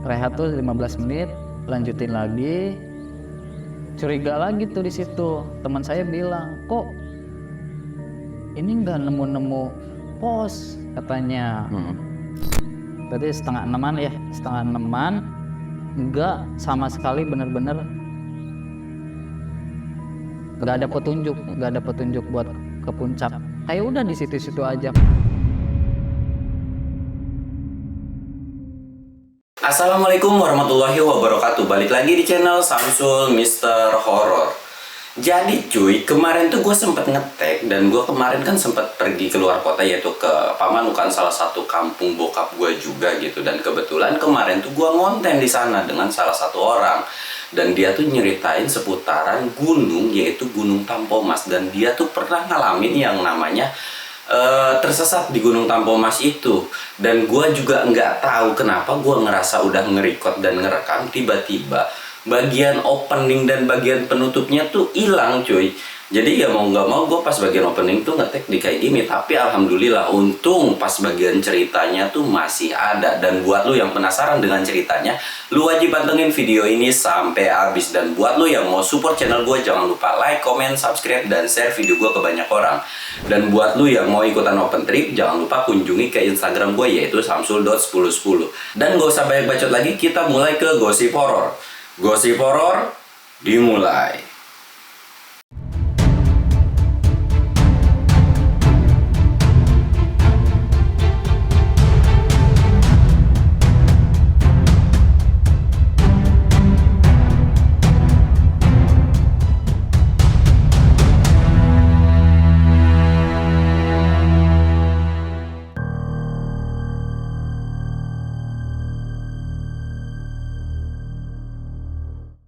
rehat tuh 15 menit, lanjutin lagi. Curiga lagi tuh di situ. Teman saya bilang, kok ini nggak nemu-nemu pos katanya. Berarti setengah enaman, nggak sama sekali, bener-bener nggak ada petunjuk buat ke puncak. Kayak udah di situ-situ aja. Assalamualaikum warahmatullahi wabarakatuh. Balik lagi di channel Samsul Mister Horror. Jadi cuy, kemarin tuh gue sempet ngetek, dan gue kemarin kan sempet pergi keluar kota, yaitu ke Pamanukan, salah satu kampung bokap gue juga gitu. Dan kebetulan kemarin tuh gue ngonten di sana dengan salah satu orang, dan dia tuh nyeritain seputaran gunung, yaitu Gunung Tampomas. Dan dia tuh pernah ngalamin yang namanya tersesat di Gunung Tampomas itu. Dan gue juga nggak tahu kenapa gue ngerasa udah nge-record dan ngerekam, tiba-tiba bagian opening dan bagian penutupnya tuh hilang cuy. Jadi ya mau nggak mau gue pas bagian opening tuh ngetek di kayak gini. Tapi alhamdulillah, untung pas bagian ceritanya tuh masih ada. Dan buat lu yang penasaran dengan ceritanya, lu wajib pantengin video ini sampai habis. Dan buat lu yang mau support channel gue, jangan lupa like, comment, subscribe, dan share video gue ke banyak orang. Dan buat lu yang mau ikutan open trip, jangan lupa kunjungi ke Instagram gue, yaitu samsul.1010. Dan gak usah banyak bacot lagi, kita mulai ke gosip horor. Gosip horor dimulai.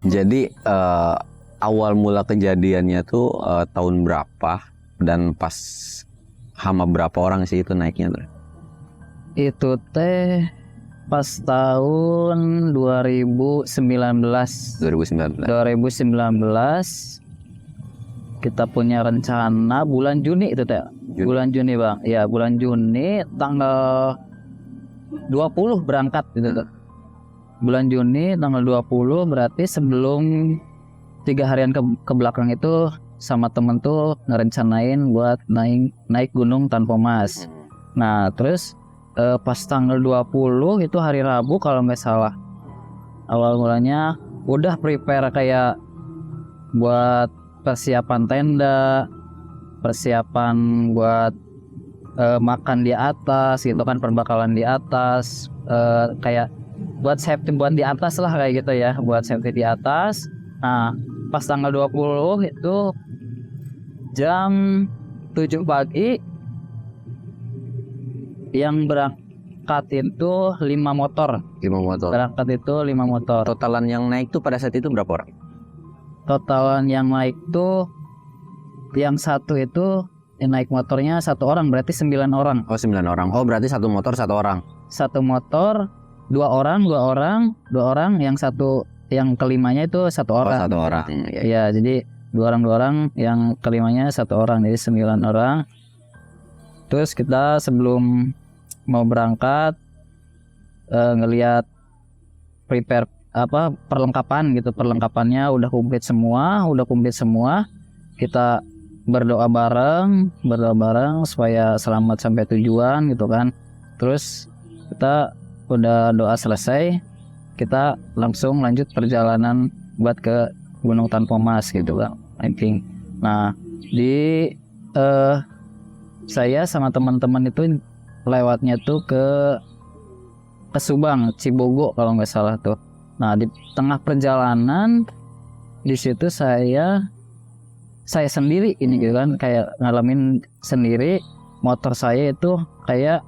Jadi awal mula kejadiannya tuh tahun berapa dan pas sama berapa orang sih itu naiknya tuh? Itu teh pas tahun 2019 kita punya rencana bulan Juni itu teh. Bulan Juni bang, ya bulan Juni tanggal 20 berangkat gitu tuh. Bulan Juni tanggal 20, berarti sebelum 3 harian ke belakang itu sama temen tuh ngerencanain buat naik Gunung Tampomas. Nah terus pas tanggal 20 itu hari Rabu kalau nggak salah, awal mulanya udah prepare kayak buat persiapan tenda, persiapan buat makan di atas gitu kan, perbakalan di atas, kayak buat safety buat di atas lah kayak gitu ya, buat safety di atas. Nah pas tanggal 20 itu jam 7 pagi yang berangkat itu 5 motor. 5 motor. Berangkat itu 5 motor. Totalan yang naik tuh pada saat itu berapa orang? Totalan yang naik tuh, yang satu itu yang naik motornya 1 orang, berarti 9 orang. Oh 9 orang. Oh berarti satu motor 1 orang. Satu motor 2 orang, yang satu, yang kelimanya itu 1 orang. Oh 1 orang. Ya, jadi 2 orang, yang kelimanya 1 orang, jadi 9 orang. Terus kita sebelum mau berangkat ngelihat prepare perlengkapan gitu, perlengkapannya udah komplit semua. Kita berdoa bareng supaya selamat sampai tujuan gitu kan. Terus kita udah doa selesai, kita langsung lanjut perjalanan buat ke Gunung Tampomas gitu bang, hiking. Nah di saya sama teman-teman itu lewatnya tuh ke Subang, Cibogo kalau nggak salah tuh. Nah di tengah perjalanan di situ saya sendiri ini gitu kan, kayak ngalamin sendiri. Motor saya itu kayak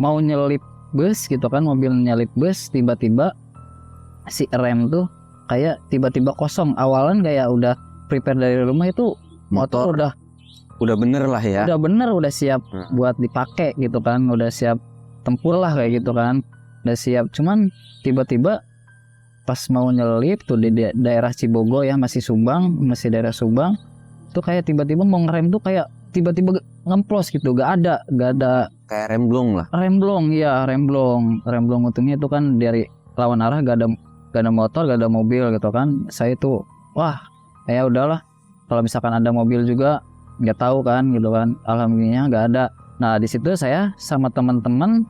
mau nyelip bus gitu kan, mobil nyelip bus, tiba-tiba si rem tuh kayak tiba-tiba kosong. Awalan kayak udah prepare dari rumah, itu motor udah bener lah ya. Udah siap buat dipakai gitu kan, udah siap tempur lah kayak gitu kan, udah siap. Cuman tiba-tiba pas mau nyelip tuh di daerah Cibogo ya, masih daerah Subang tuh, kayak tiba-tiba mau ngerem tuh kayak tiba-tiba ngemplos gitu, gak ada Kayak remblong lah. remblong. Untungnya itu kan dari lawan arah, gak ada motor, gak ada mobil gitu kan. Saya tuh wah ya udahlah, kalau misalkan ada mobil juga nggak tahu kan gitu kan. Alhamdulillah nggak ada. Nah di situ saya sama teman-teman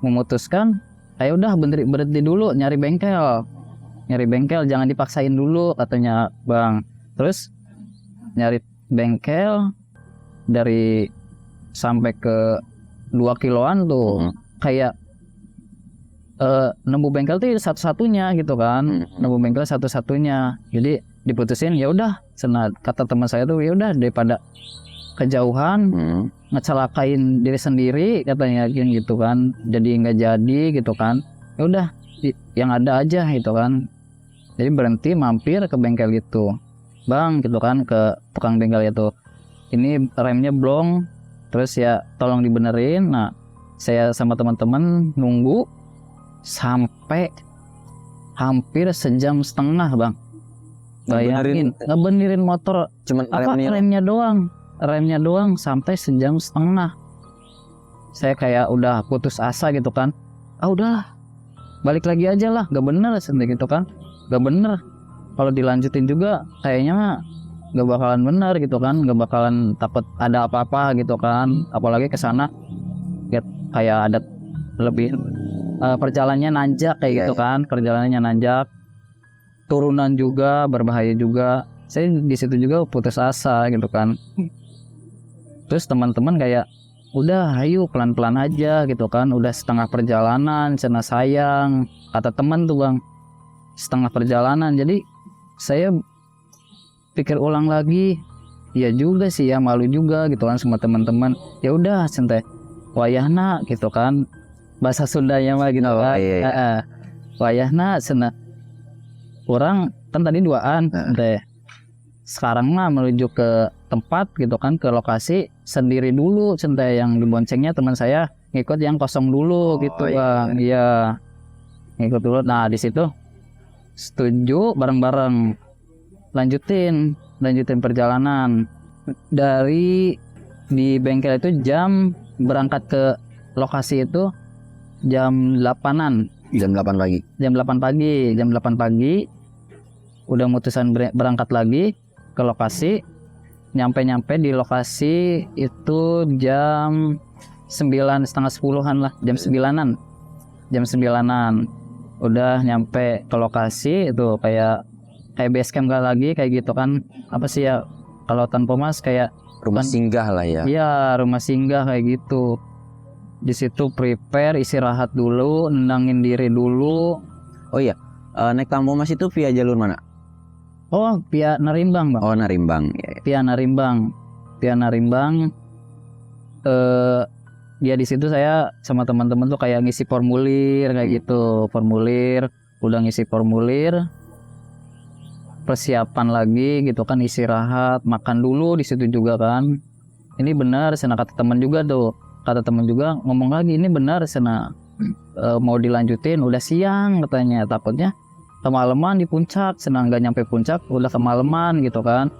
memutuskan ayo udah berhenti dulu nyari bengkel, jangan dipaksain dulu katanya bang. Terus nyari bengkel dari sampai ke 2 kiloan tuh kayak nemu bengkel tuh satu-satunya gitu kan. Nemu bengkel satu-satunya. Jadi diputusin ya udah, kata teman saya tuh ya udah daripada kejauhan ngecelakain diri sendiri katanya gitu kan, jadi nggak jadi gitu kan. Ya udah yang ada aja gitu kan. Jadi berhenti mampir ke bengkel gitu, bang gitu kan, ke tukang bengkel itu, ini remnya blong, terus ya tolong dibenerin. Nah saya sama teman-teman nunggu sampai hampir 1,5 jam bang. Bayangin ngebenerin motor cuman remnya doang sampai 1,5 jam. Saya kayak udah putus asa gitu kan. Udahlah balik lagi aja lah, gak bener sendiri gitu kan, gak bener. Kalau dilanjutin juga kayaknya gak bakalan bener gitu kan, gak bakalan, takut ada apa-apa gitu kan. Apalagi kesana kayak ada lebih perjalanannya nanjak kayak gitu kan, perjalanannya nanjak, turunan juga berbahaya juga. Saya di situ juga putus asa gitu kan. Terus teman-teman kayak udah ayo pelan-pelan aja gitu kan, udah setengah perjalanan, cina sayang kata teman tuh bang, setengah perjalanan. Jadi saya pikir ulang lagi, ya juga sih ya, malu juga gitu kan sama teman-teman. Ya udah santai wayahna gitu kan, bahasa Sundanya mah gitu kan. Wayahna sana orang kan tadi duaan teh, sekarang mah menuju ke tempat gitu kan, ke lokasi sendiri dulu. Santai yang diboncengnya teman saya ngikut yang kosong dulu gitu bang. Iya ngikut dulu. Nah di situ setuju bareng-bareng lanjutin perjalanan. Dari di bengkel itu berangkat ke lokasi itu jam 8-an. Jam 8 pagi. Jam 8 pagi udah mutusan berangkat lagi ke lokasi. Nyampe di lokasi itu jam 9, setengah 10-an lah, jam 9-an udah nyampe ke lokasi itu, kayak base camp lagi kayak gitu kan. Apa sih ya kalau tanpa mas, kayak rumah singgah lah ya. Iya rumah singgah kayak gitu. Di situ prepare, istirahat dulu, nendangin diri dulu. Oh iya, naik Tampomas itu via jalur mana? Oh via Narimbang bang. Oh Narimbang ya. Via Narimbang. Ya di situ saya sama teman-teman tuh kayak ngisi formulir kayak gitu, udah ngisi formulir, persiapan lagi gitu kan, istirahat, makan dulu di situ juga kan. Ini benar, sana kata teman juga ngomong lagi, ini benar sana mau dilanjutin, udah siang katanya, takutnya kemalaman di puncak. Senang nggak nyampe puncak udah kemalaman gitu kan.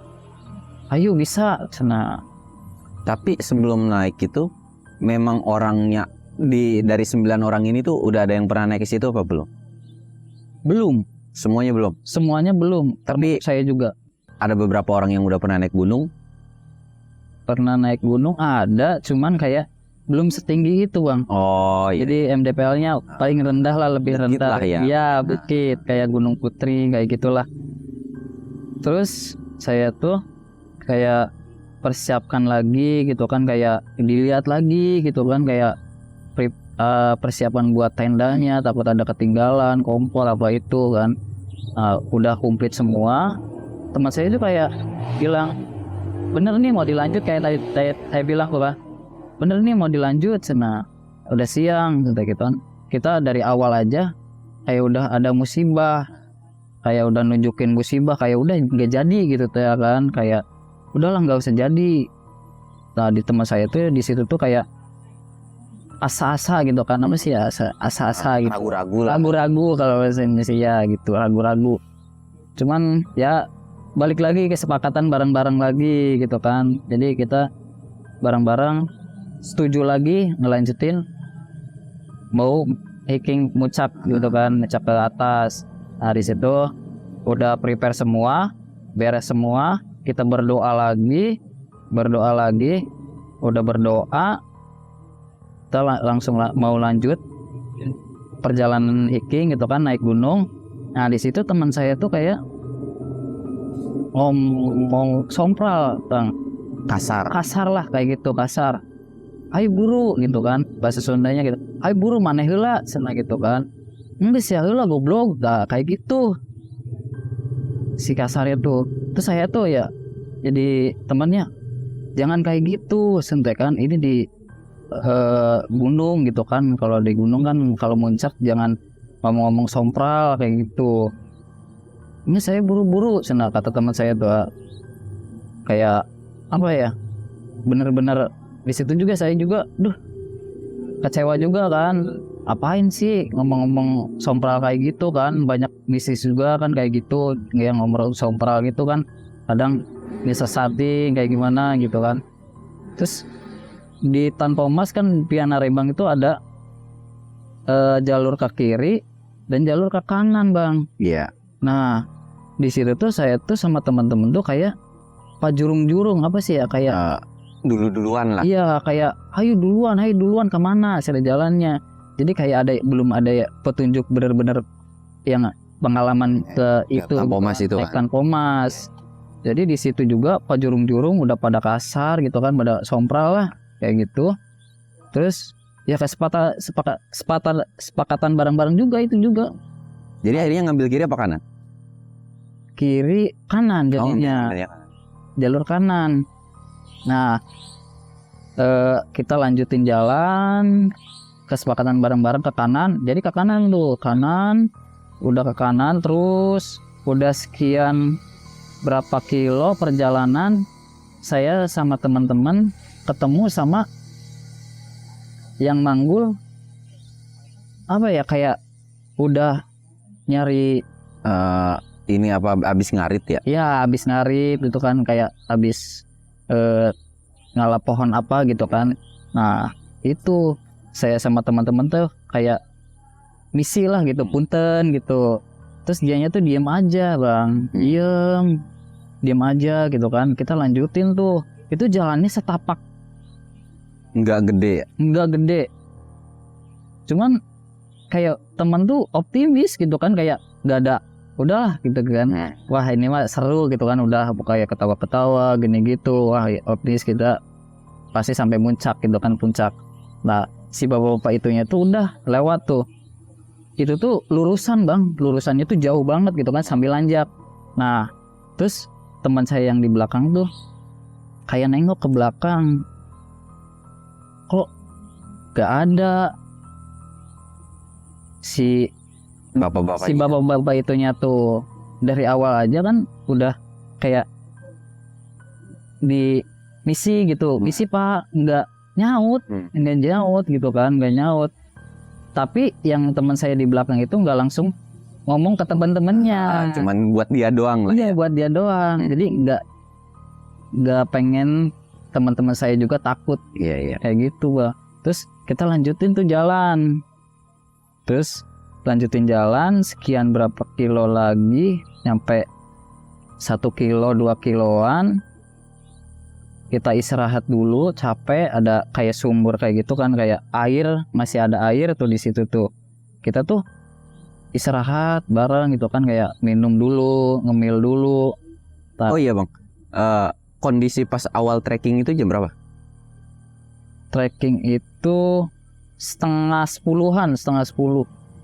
Ayo bisa sana. Tapi sebelum naik itu memang orangnya dari 9 orang ini tuh udah ada yang pernah naik ke situ apa belum? Belum. Semuanya belum. Tapi saya juga ada beberapa orang yang udah pernah naik gunung. Pernah naik gunung ada, cuman kayak belum setinggi itu bang. Oh iya. Jadi MDPL-nya paling rendah lah, lebih bukit rendah lah ya. Iya bukit, kayak Gunung Putri kayak gitulah. Terus saya tuh kayak persiapkan lagi gitu kan, kayak dilihat lagi gitu kan, kayak persiapan buat tendanya, takut ada ketinggalan kompor apa itu kan. Udah komplit semua. Teman saya itu kayak bilang, bener nih mau dilanjut, kayak tadi saya bilang kok, bener nih mau dilanjut sana, udah siang gitu kan. Kita dari awal aja kayak udah ada musibah, kayak udah nunjukin musibah, kayak udah nggak jadi gitu ya kan, kayak udahlah nggak usah jadi. Nah di teman saya tuh di situ tuh kayak asa-asa gitu kan, apa sih ya, asa-asa gitu, ragu-ragu kalau bahasa Indonesia gitu, ragu-ragu. Cuman ya balik lagi kesepakatan bareng-bareng lagi gitu kan. Jadi kita bareng-bareng setuju lagi ngelanjutin, mau hiking muncak gitu kan, muncak ke atas. Nah di situ udah prepare semua, beres semua, kita berdoa lagi, udah berdoa, kita langsung mau lanjut perjalanan hiking gitu kan, naik gunung. Nah di situ teman saya tuh kayak ngomong sompral, Bang. Kasar lah kayak gitu, kasar. Ayo buru gitu kan, bahasa Sundanya gitu. Ayo buru maneh heula cenah gitu kan. Enggak sih heula goblok, kayak gitu. Si kasarnya tuh. Terus saya tuh ya jadi temannya, jangan kayak gitu, sentek kan. Ini di gunung gitu kan. Kalau di gunung kan kalau muncak jangan ngomong-ngomong sompral kayak gitu. Ini saya buru-buru cenah kata teman saya tuh. Kayak apa ya? Bener-bener di situ juga saya juga kecewa juga kan, apain sih ngomong-ngomong sompral kayak gitu kan, banyak bisnis juga kan kayak gitu yang ngomong sompral gitu kan, kadang bisa setting kayak gimana gitu kan. Terus di Tanpa Emas kan Piana Rembang itu ada jalur ke kiri dan jalur ke kanan, Bang. Iya. Nah di situ tuh saya tuh sama teman-teman tuh kayak jurung-jurung apa sih ya, kayak Duluan lah. iya kayak ayo duluan kemana sih jalannya. Jadi kayak belum ada ya petunjuk benar-benar yang pengalaman ke itu Tanpa Emas itu kan. Tanpa Emas. Jadi di situ juga jurung-jurung udah pada kasar gitu kan, pada sompral lah kayak gitu. Terus ya sepakatan bareng-bareng juga itu juga. Jadi akhirnya ngambil kiri apa kanan? Kiri kanan jadinya. Jalur kanan. Nah, kita lanjutin jalan, kesepakatan bareng-bareng ke kanan. Jadi ke kanan tuh, udah ke kanan, terus udah sekian berapa kilo perjalanan, saya sama teman-teman ketemu sama yang manggul, apa ya, kayak udah nyari ini apa abis ngarit ya? ya habis ngarit itu kan, kayak habis ngalap pohon apa gitu kan. Nah itu saya sama teman-teman tuh kayak misi lah gitu, punten gitu. Terus dianya tuh diem aja, Bang, diem aja gitu kan. Kita lanjutin tuh, itu jalannya setapak, Nggak gede ya? nggak gede, cuman kayak teman tuh optimis gitu kan, kayak nggak ada, udahlah gitu kan, wah ini mah seru gitu kan, udah kayak ketawa-ketawa gini gitu, wah optimis kita pasti sampai puncak gitu kan, puncak. Nah si bapak-bapak itunya tuh udah lewat tuh, itu tuh lurusan, Bang, lurusannya tuh jauh banget gitu kan, sambil nanjak. Nah terus teman saya yang di belakang tuh kayak nengok ke belakang, kok gak ada si bapak-bapak itunya tuh. Dari awal aja kan udah kayak di misi gitu, misi Pak, nggak nyaut gitu kan, nggak nyaut. Tapi yang teman saya di belakang itu nggak langsung ngomong ke teman-temannya, cuman buat dia doang lah. Iya, buat dia doang. Jadi nggak pengen teman-teman saya juga takut. Iya. Kayak gitu, Bang. Terus kita lanjutin tuh jalan. Sekian berapa kilo lagi nyampe 1 kilo 2 kiloan, kita istirahat dulu, capek, ada kayak sumber kayak gitu kan, kayak air, masih ada air tuh di situ tuh. Kita tuh istirahat bareng gitu kan, kayak minum dulu, ngemil dulu. Oh iya, Bang, kondisi pas awal trekking itu jam berapa? Trekking itu setengah 10,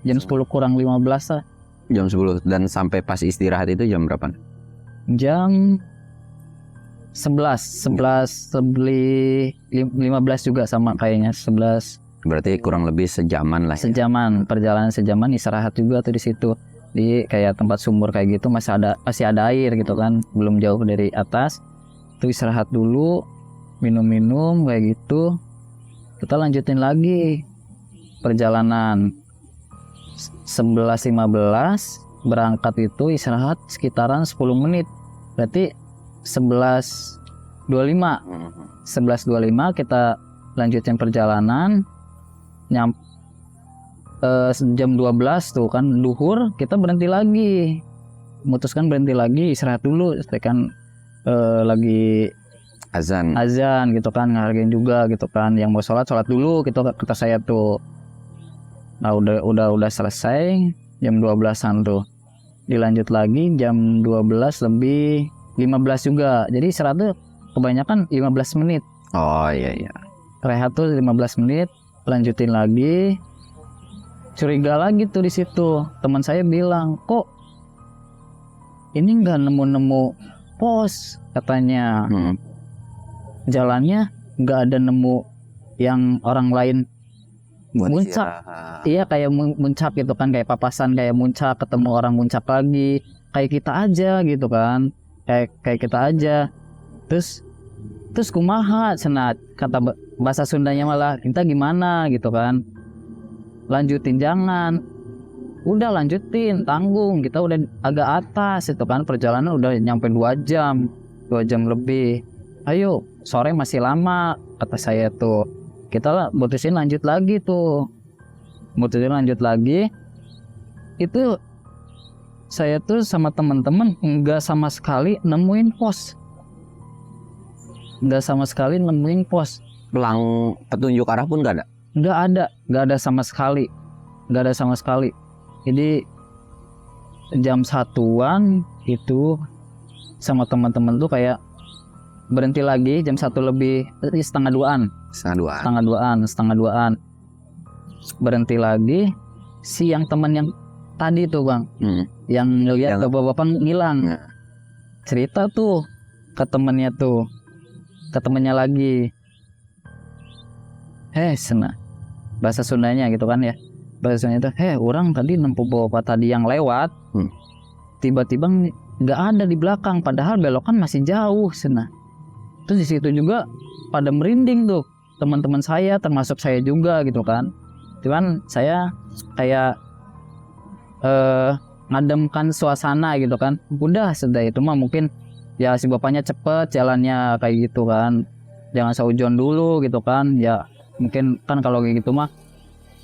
jam 10 kurang 15 lah. Jam 10. Dan sampai pas istirahat itu jam berapa? Jam 11 lebih 15 juga sama kayaknya, 11. Berarti kurang lebih sejaman lah. Sejaman, perjalanan sejaman, istirahat juga tuh di situ. Di kayak tempat sumur kayak gitu, masih ada air gitu kan, belum jauh dari atas. Tuh istirahat dulu, minum-minum kayak gitu. Kita lanjutin lagi perjalanan. 11.15 berangkat itu, istirahat sekitaran 10 menit. Berarti 11.25 kita lanjutin perjalanan, jam 12 tuh kan duhur kita berhenti lagi, memutuskan berhenti lagi istirahat dulu, kan lagi Azan. gitu kan, ngehargain juga gitu kan, yang mau sholat dulu gitu kata saya tuh. Nah udah selesai jam 12-an tuh, dilanjut lagi jam 12 lebih 15 juga, jadi istirahat tuh kebanyakan 15 menit. Oh iya. Rehat tuh 15 menit, lanjutin lagi. Curiga lagi tuh di situ. Teman saya bilang, "Kok ini nggak nemu-nemu pos?" katanya. Jalannya nggak ada nemu yang orang lain Buat muncak. istirahat. Iya, kayak muncak gitu kan, kayak papasan kayak muncak, ketemu orang muncak lagi. Kayak kita aja gitu kan. Kayak kita aja. Terus kumaha cenah, kata bahasa Sundanya malah, "Kita gimana?" gitu kan. Lanjutin jangan. Udah lanjutin, tanggung. Kita udah agak atas itu kan, perjalanan udah nyampe 2 jam lebih. "Ayo, sore masih lama," kata saya tuh. Kita mutusin lanjut lagi tuh. Lanjut lagi. Itu saya tuh sama teman-teman nggak sama sekali nemuin pos. Pelang petunjuk arah pun nggak ada. Nggak ada sama sekali. Jadi jam 1-an itu sama teman-teman tuh kayak berhenti lagi jam 1 lebih setengah 2-an. Setengah 2-an. Berhenti lagi. Si yang teman yang tadi tuh Bang, yang ngeliat bapak-bapak ngilang. Cerita tuh ke temennya lagi. Senang. Bahasa Sundanya gitu kan ya. Bahasa Sundanya itu, orang tadi nempuh bapak tadi yang lewat. Tiba-tiba nggak ada di belakang, padahal belokan masih jauh senang. Terus di situ juga pada merinding tuh teman-teman saya, termasuk saya juga gitu kan. Cuman saya kayak ngademkan suasana gitu kan. Udah sudah itu mah mungkin ya si bapaknya cepet jalannya kayak gitu kan. Jangan saujon dulu gitu kan. Ya mungkin kan kalau kayak gitu mah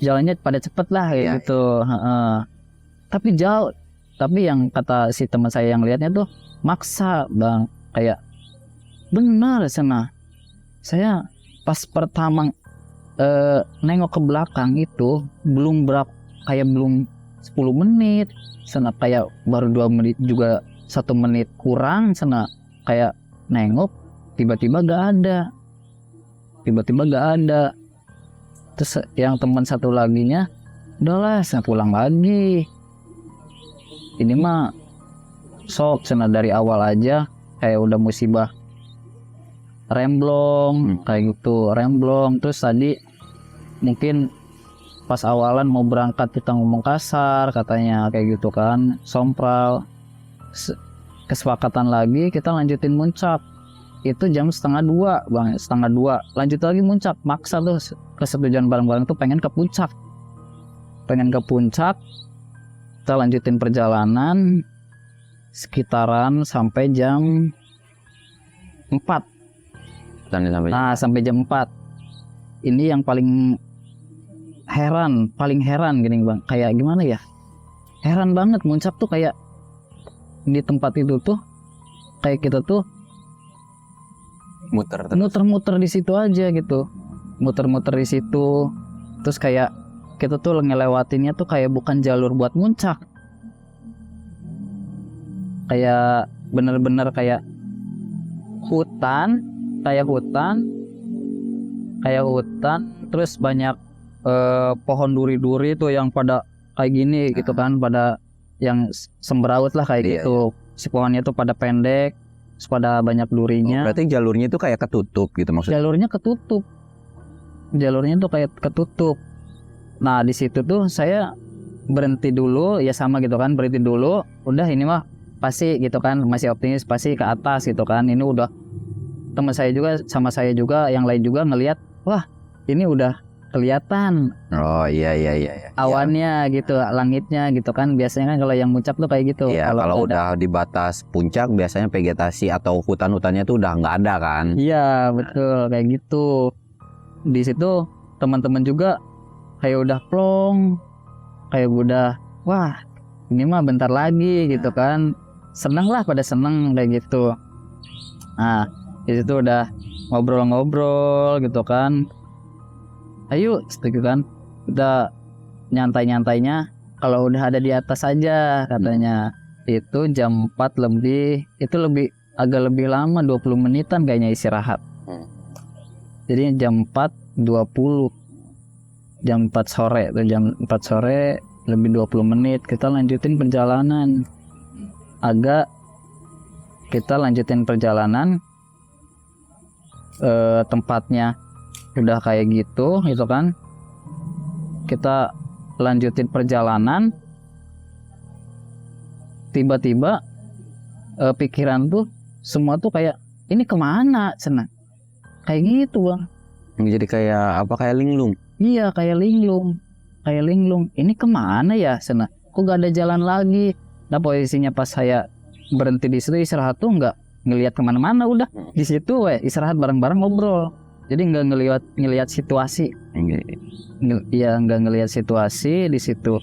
jalannya pada cepet lah kayak gitu. Tapi jauh. Tapi yang kata si teman saya yang lihatnya tuh maksa Bang, kayak benar sana. Saya pas pertama nengok ke belakang itu belum 10 menit sana, kayak baru 2 menit juga, 1 menit kurang sana, kayak nengok tiba-tiba gak ada. Terus yang teman satu laginya, udahlah saya pulang lagi, ini mah sok sana dari awal aja kayak udah musibah remblong kayak gitu, remblong. Terus tadi mungkin pas awalan mau berangkat kita ngomong kasar katanya kayak gitu kan, sompral. Kesepakatan lagi kita lanjutin muncak itu jam 1:30 Bang, 1:30 lanjut lagi muncak, maksa tuh kesetujuan bareng-bareng tuh pengen ke puncak. Kita lanjutin perjalanan sekitaran sampai jam 4. Nah sampai jam 4 ini yang paling heran gini Bang, kayak gimana ya, heran banget. Muncak tuh kayak di tempat itu tuh kayak kita tuh muter-muter di situ aja gitu, muter-muter di situ. Terus kayak kita tuh ngelewatinnya tuh kayak bukan jalur buat muncak, kayak bener-bener kayak hutan. Terus banyak pohon duri-duri tuh yang pada kayak gini gitu kan, pada yang sembraut lah kayak gitu. Si pohonnya tuh pada pendek, terus pada banyak durinya. Berarti jalurnya itu kayak ketutup gitu maksudnya? Jalurnya tuh kayak ketutup. Nah di situ tuh saya berhenti dulu ya, sama gitu kan, berhenti dulu. Udah ini mah pasti gitu kan, masih optimis pasti ke atas gitu kan. Ini udah teman saya juga sama saya juga yang lain juga ngelihat, wah ini udah kelihatan. Oh iya. Awannya gitu, langitnya gitu kan. Biasanya kan kalau yang muncak tuh kayak gitu. Iya, kalau udah di batas puncak biasanya vegetasi atau hutan-hutannya tuh udah nggak ada kan. Iya betul kayak gitu. Di situ teman-teman juga kayak udah plong kayak udah wah ini mah bentar lagi gitu kan, seneng lah, pada seneng kayak gitu. Nah di situ udah ngobrol-ngobrol gitu kan, ayo gitu kan, udah nyantai-nyantainya kalau udah ada di atas aja katanya. Itu jam 4 lebih, itu agak lebih lama, 20 menitan kayaknya istirahat. Jadi jam 4.20, jam 4 sore tuh, jam 4 sore lebih 20 menit kita lanjutin perjalanan. Kita lanjutin perjalanan, tempatnya udah kayak gitu kan. Kita lanjutin perjalanan, tiba-tiba pikiran tuh semua tuh kayak ini kemana senang kayak gitu bang. Jadi kayak apa, kayak linglung? Iya kayak linglung, ini kemana ya senang, kok gak ada jalan lagi. Nah posisinya pas saya berhenti di situ istirahat tuh nggak ngelihat kemana-mana, udah di situ istirahat bareng-bareng ngobrol. Jadi nggak ngelihat situasi. Iya nggak ngelihat situasi di situ.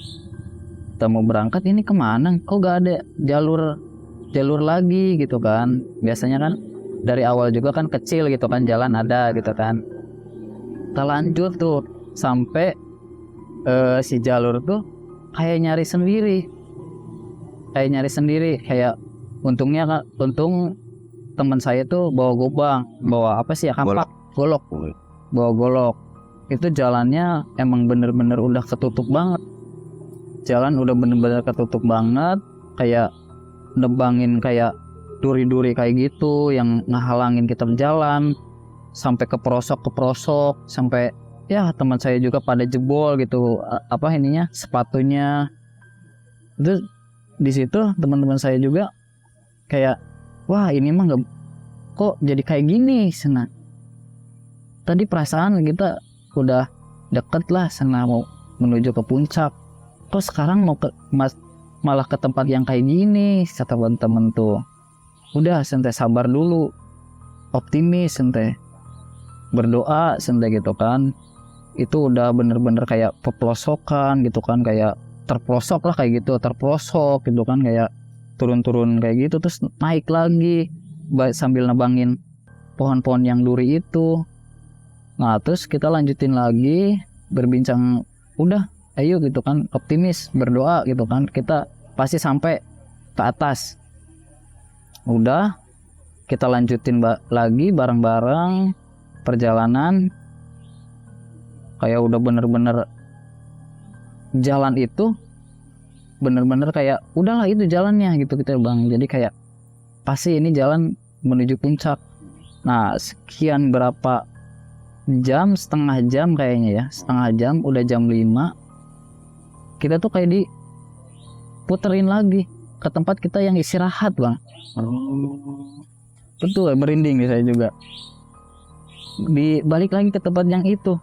Kita mau berangkat ini kemana? Kok gak ada jalur lagi gitu kan? Biasanya kan dari awal juga kan kecil gitu kan, jalan ada gitu kan. Kita lanjut tuh sampai si jalur tuh kayak nyari sendiri. Kayak untung teman saya tuh bawa apa sih ya, kampak, golok. Bawa golok. Itu jalannya emang bener-bener udah ketutup banget. Jalan udah bener-bener ketutup banget, kayak nebangin kayak duri-duri kayak gitu yang ngehalangin kita berjalan sampai ke pelosok, sampai ya teman saya juga pada jebol gitu sepatunya. Itu di situ teman-teman saya juga kayak wah ini mah nggak, kok jadi kayak gini sana. Tadi perasaan kita udah deket lah sana, mau menuju ke puncak, kok sekarang malah ke tempat yang kayak gini, kata teman-teman tuh. Udah santai, sabar dulu, optimis santai, berdoa santai gitu kan. Itu udah bener-bener kayak pepelosokan gitu kan, kayak terpelosok lah kayak gitu, terpelosok gitu kan, kayak turun-turun kayak gitu, terus naik lagi sambil nebangin pohon-pohon yang duri itu. Nah terus kita lanjutin lagi berbincang, udah ayo gitu kan, optimis, berdoa gitu kan, kita pasti sampai ke atas. Udah kita lanjutin lagi bareng-bareng perjalanan, kayak udah bener-bener jalan itu bener-bener kayak udahlah itu jalannya gitu kita bang. Jadi kayak pasti ini jalan menuju puncak. Nah sekian berapa jam, setengah jam kayaknya ya, setengah jam, udah jam 5 kita tuh kayak diputerin lagi ke tempat kita yang istirahat bang. Betul, merinding nih saya juga. Balik lagi ke tempat yang itu,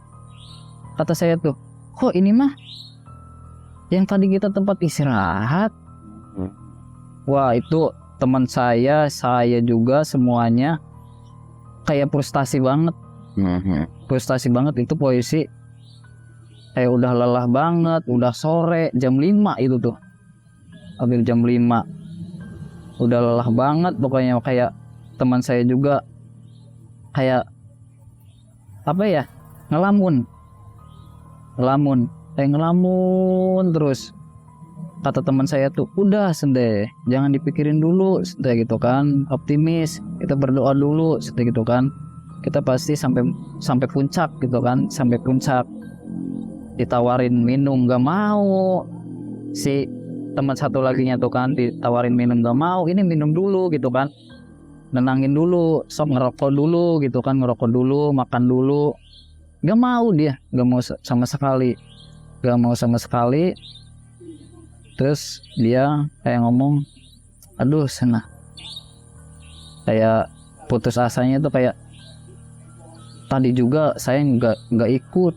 kata saya tuh, kok ini mah yang tadi kita tempat istirahat. Wah itu teman saya juga semuanya kayak frustasi banget. Frustasi banget. Itu posisi kayak udah lelah banget, udah sore, jam 5 itu tuh, hampir jam 5, udah lelah banget pokoknya. Kayak teman saya juga kayak apa ya, ngelamun terus. Kata teman saya tuh, udah sende, jangan dipikirin dulu sende gitu kan, optimis, kita berdoa dulu sende gitu kan, kita pasti sampai puncak gitu kan. Sampai puncak ditawarin minum gak mau, si teman satu laginya tuh kan ditawarin minum gak mau, ini minum dulu gitu kan, nenangin dulu, sok ngerokok dulu gitu kan, ngerokok dulu, makan dulu. Gak mau, dia gak mau sama sekali. Terus dia kayak ngomong, aduh senah, kayak putus asanya tuh, kayak tadi juga saya nggak ikut.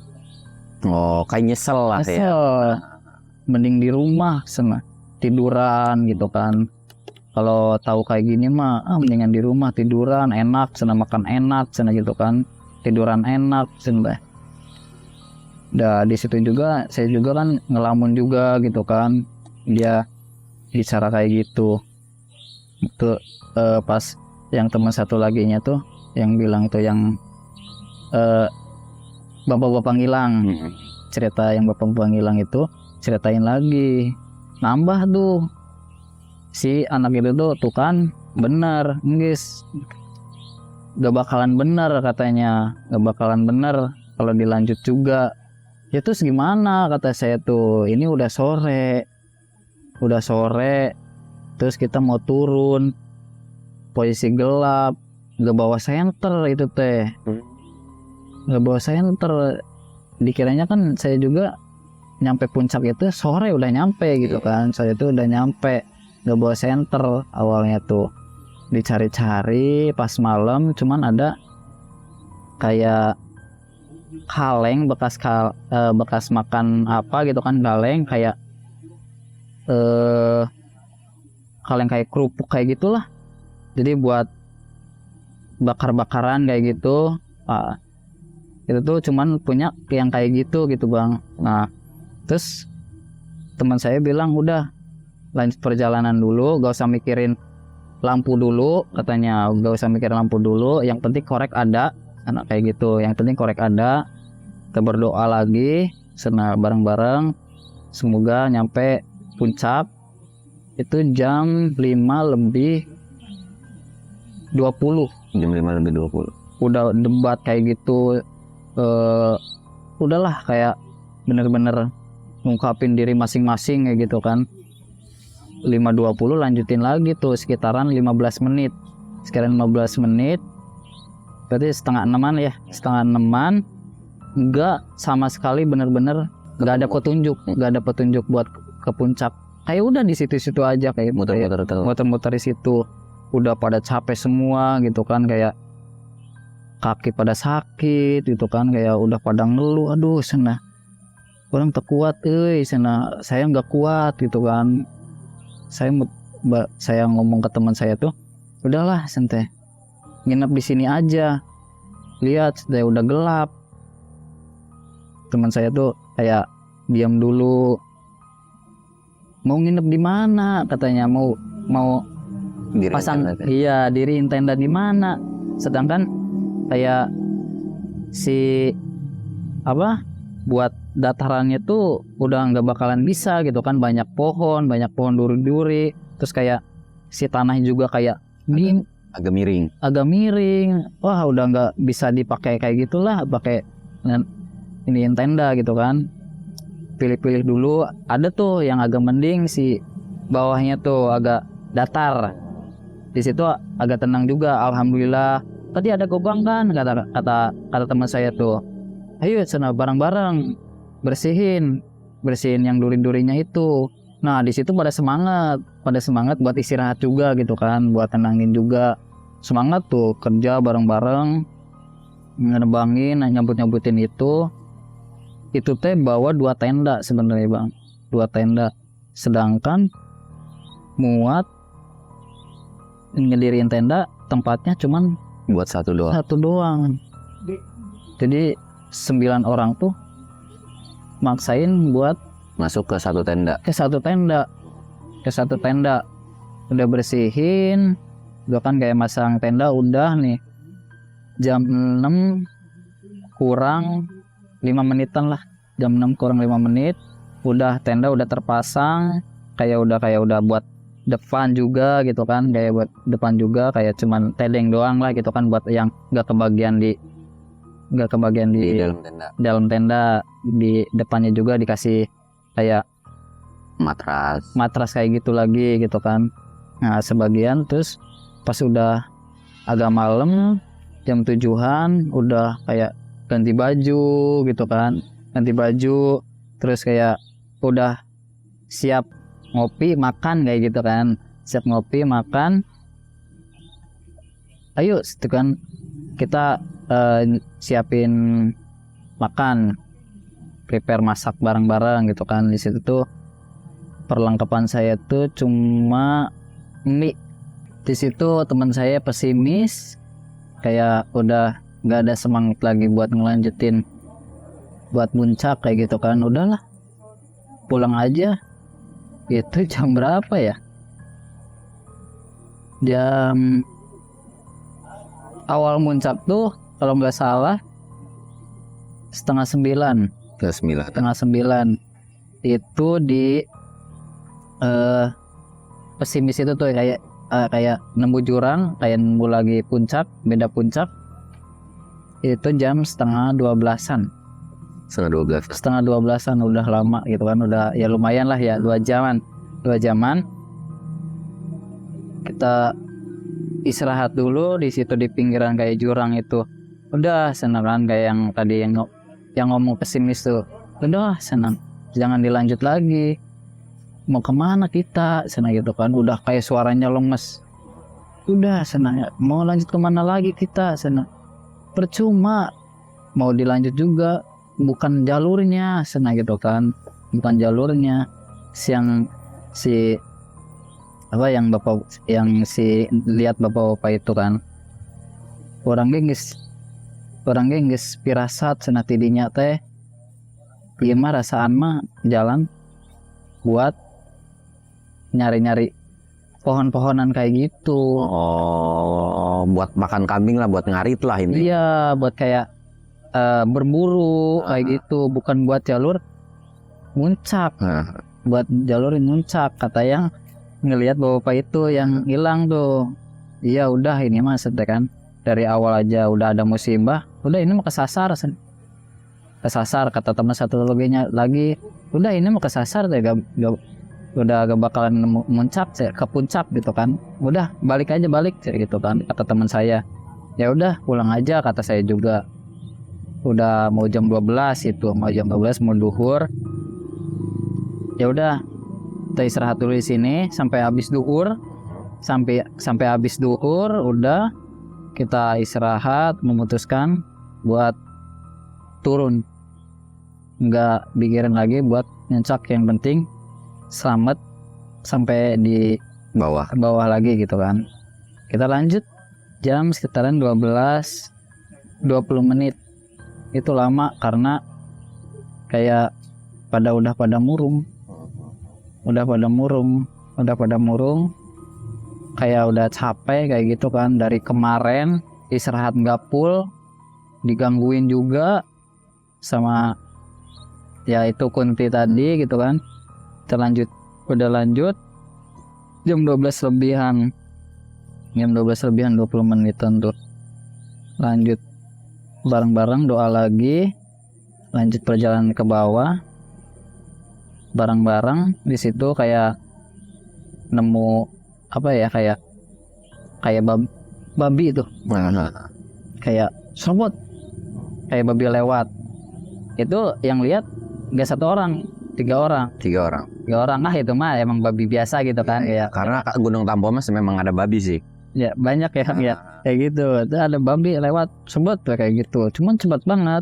Oh kayak nyesel lah ya. Mending di rumah senah, tiduran gitu kan. Kalau tahu kayak gini mah mendingan di rumah tiduran, enak, senah makan enak, senah gitu kan, tiduran enak senah. di situ juga saya juga kan ngelamun juga gitu kan, dia bicara kayak gitu. Itu pas yang teman satu lagi nya tuh yang bilang tuh yang bapak-bapak ngilang, cerita yang bapak-bapak ngilang itu ceritain lagi, nambah tuh si anak itu tuh kan bener guys, gak bakalan bener katanya, gak bakalan bener kalau dilanjut juga. Ya terus gimana kata saya tuh, ini udah sore terus kita mau turun, posisi gelap, gak bawa senter itu teh, gak bawa senter. Dikiranya kan saya juga nyampe puncak itu sore udah nyampe gitu kan, saya tuh udah nyampe, gak bawa senter awalnya tuh. Dicari-cari pas malam cuman ada kayak kaleng bekas makan apa gitu kan, kaleng kayak kerupuk kayak gitulah, jadi buat bakar-bakaran kayak gitu. Itu tuh cuman punya yang kayak gitu bang. Nah terus teman saya bilang udah lanjut perjalanan dulu, gak usah mikirin lampu dulu katanya, gak usah mikirin lampu dulu, yang penting korek ada, anak kayak gitu, yang penting korek ada. Kita berdoa lagi bareng-bareng, semoga nyampe puncak itu jam 5:20. Jam 5:20 udah debat kayak gitu, udahlah kayak bener-bener ngungkapin diri masing-masing kayak gitu kan. 5:20 lanjutin lagi tuh sekitaran 15 menit, berarti setengah enaman, enggak sama sekali, bener-bener enggak ada petunjuk buat ke puncak. Kayak udah di situ-situ aja, kayak muter-muter di situ. Udah pada capek semua gitu kan, kayak kaki pada sakit gitu kan, kayak udah pada ngeluh, aduh sana orang terkuat sana saya nggak kuat gitu kan. Saya ngomong ke teman saya tuh, udahlah santai, nginep di sini aja, lihat udah gelap. Teman saya tuh kayak diam dulu, mau nginep di mana katanya, mau pasang diriin tenda di mana, sedangkan kayak si buat datarannya tuh udah nggak bakalan bisa gitu kan, banyak pohon duri-duri, terus kayak si tanah juga kayak agak miring. Wah udah nggak bisa dipakai kayak gitulah, pakai iniin tenda gitu kan. Pilih-pilih dulu, ada tuh yang agak mending, si bawahnya tuh agak datar, di situ agak tenang juga, alhamdulillah. Tadi ada gobang kan, kata teman saya tuh, ayo sana bareng-bareng bersihin yang duri-durinya itu. Nah di situ pada semangat buat istirahat juga gitu kan, buat tenangin juga, semangat tuh kerja bareng-bareng, ngebangin, nyambut-nyambutin itu teh bawa 2 tenda sebenarnya bang, 2 tenda, sedangkan muat ngedirin tenda tempatnya cuman buat satu doang. Jadi 9 orang tuh maksain buat masuk ke satu tenda. Udah bersihin, udah kan kayak masang tenda, udah nih jam 6 kurang 5 menitan lah, jam 6 kurang 5 menit udah tenda udah terpasang, kayak udah buat depan juga gitu kan, kayak buat depan juga, kayak cuman tedeng doang lah gitu kan, buat yang nggak kebagian di dalam tenda. Di depannya juga dikasih kayak matras kayak gitu lagi gitu kan. Nah sebagian, terus pas udah agak malam jam 7-an udah kayak ganti baju gitu kan, terus kayak udah siap ngopi makan kayak gitu kan, ayo itu kan kita siapin makan, prepare masak bareng-bareng gitu kan. Di situ tuh perlengkapan saya tuh cuma mie. Di situ teman saya pesimis, kayak udah nggak ada semangat lagi buat ngelanjutin buat puncak kayak gitu kan. Udahlah pulang aja. Itu jam berapa ya, jam awal muncak tuh kalau nggak salah setengah 9. Ke 9. Setengah 9 itu di pesimis itu tuh kayak nemu jurang, kayak nemu lagi puncak, beda puncak. Itu jam setengah 12-an. Setengah 12-an udah lama gitu kan, udah ya lumayan lah ya, 2 jaman. Kita istirahat dulu di situ di pinggiran kayak jurang itu. Udah senang kan, kayak yang tadi yang ngomong pesimis tuh. Udah senang, jangan dilanjut lagi. Mau kemana kita? Senang gitu kan, udah kayak suaranya lemes. Udah senang, mau lanjut kemana lagi kita? Senang, percuma, mau dilanjut juga bukan jalurnya, senang gitu kan, bukan jalurnya. Yang lihat bapak-bapak itu kan, orang genggis pirasat senang tidinya teh. Iya mah rasaan mah jalan buat nyari-nyari pohon-pohonan kayak gitu. Oh, buat makan kambing lah, buat ngarit lah ini. Iya, buat kayak berburu kayak gitu, bukan buat jalur muncak. Buat jalurin muncak, kata yang ngelihat bapak itu yang hilang tuh. Iya udah ini mah kan dari awal aja udah ada musibah, udah ini mau kesasar kata teman satu lagi, udah ini mau kesasar deh, udah gak bakalan muncak ke puncak gitu kan, udah balik gitu kan kata teman saya. Ya udah pulang aja kata saya juga. Udah mau jam 12 itu, mau duhur. Ya udah kita istirahat dulu di sini sampai habis duhur. Sampai habis duhur udah kita istirahat, memutuskan buat turun. Enggak pikirin lagi buat nyencak, yang penting selamat sampai di bawah lagi gitu kan. Kita lanjut jam sekitaran 12-20 menit. Itu lama karena kayak udah pada murung, kayak udah capek kayak gitu kan, dari kemarin istirahat nggak full, digangguin juga sama ya itu Kunti tadi gitu kan. Udah lanjut jam 12 lebihan 20 menitan tuh, lanjut bareng-bareng doa lagi, lanjut perjalanan ke bawah bareng-bareng. Di situ kayak nemu apa ya, kayak babi itu, kayak serobot, kayak babi lewat. Itu yang lihat nggak 1 orang, 3 orang. 3 orang lah, itu mah emang babi biasa gitu kan ya. Karena Gunung Tampomas memang ada babi sih. Ya banyak ya, ya kayak gitu. Itu ada babi lewat, sebut kayak gitu. Cuman cepat banget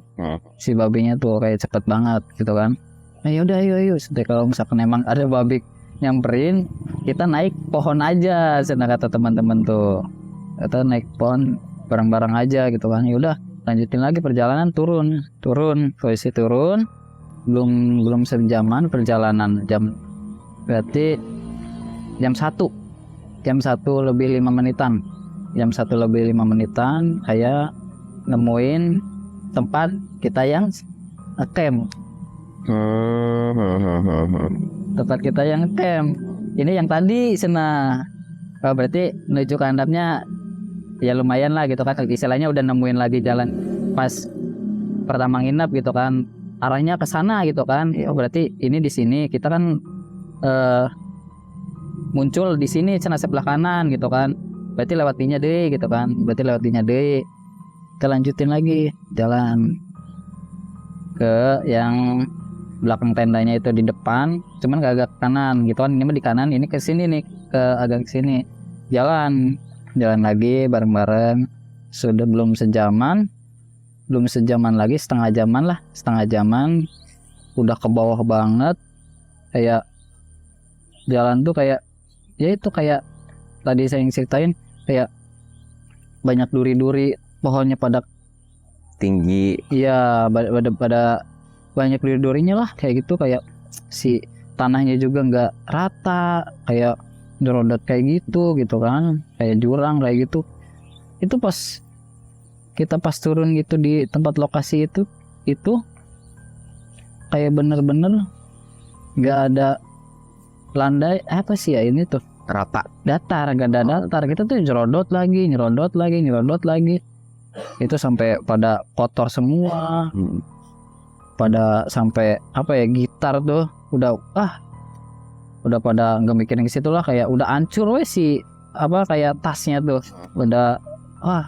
si babinya tuh, kayak cepet banget gitu kan. Nah yaudah ayo. Kalau misalkan emang ada babi nyamperin, kita naik pohon aja, kata teman-teman tuh. Kita naik pohon bareng-bareng aja gitu kan. Yaudah lanjutin lagi perjalanan, turun, posisi turun. Belum sejaman perjalanan, berarti jam 1 lebih 5 menitan. Jam 1 lebih 5 menitan kayak nemuin tempat kita yang camp. Tempat kita yang camp. Ini yang tadi sana. Oh, berarti menuju ke handapnya ya lumayan lah gitu kan. Istilahnya udah nemuin lagi jalan pas pertama nginap gitu kan. Arahnya ke sana gitu kan. Oh, berarti ini di sini kita kan muncul di sini cina sebelah kanan gitu kan. Berarti lewatinya deh gitu kan. Kita lanjutin lagi jalan ke yang belakang tendanya itu di depan, cuman agak ke kanan gitu kan. Ini mah di kanan, ini ke sini nih, agak ke sini. Jalan lagi bareng-bareng. Sudah belum sejaman lagi, setengah jaman udah ke bawah banget. Kayak jalan tuh kayak ya itu kayak tadi saya ceritain, kayak banyak duri-duri, pohonnya pada tinggi. Iya, pada banyak duri-durinya lah kayak gitu, kayak si tanahnya juga nggak rata, kayak jerodot kayak gitu kan, kayak jurang kayak gitu. Itu pas kita turun gitu di tempat lokasi itu kayak bener-bener nggak ada landai, apa sih ya ini tuh, Rata. datar, gak ada datar. Kita tuh nyerodot lagi itu sampai pada kotor semua, pada sampai apa ya, gitar tuh udah pada nggak mikirin ke situ lah, kayak udah hancur weh si apa, kayak tasnya tuh udah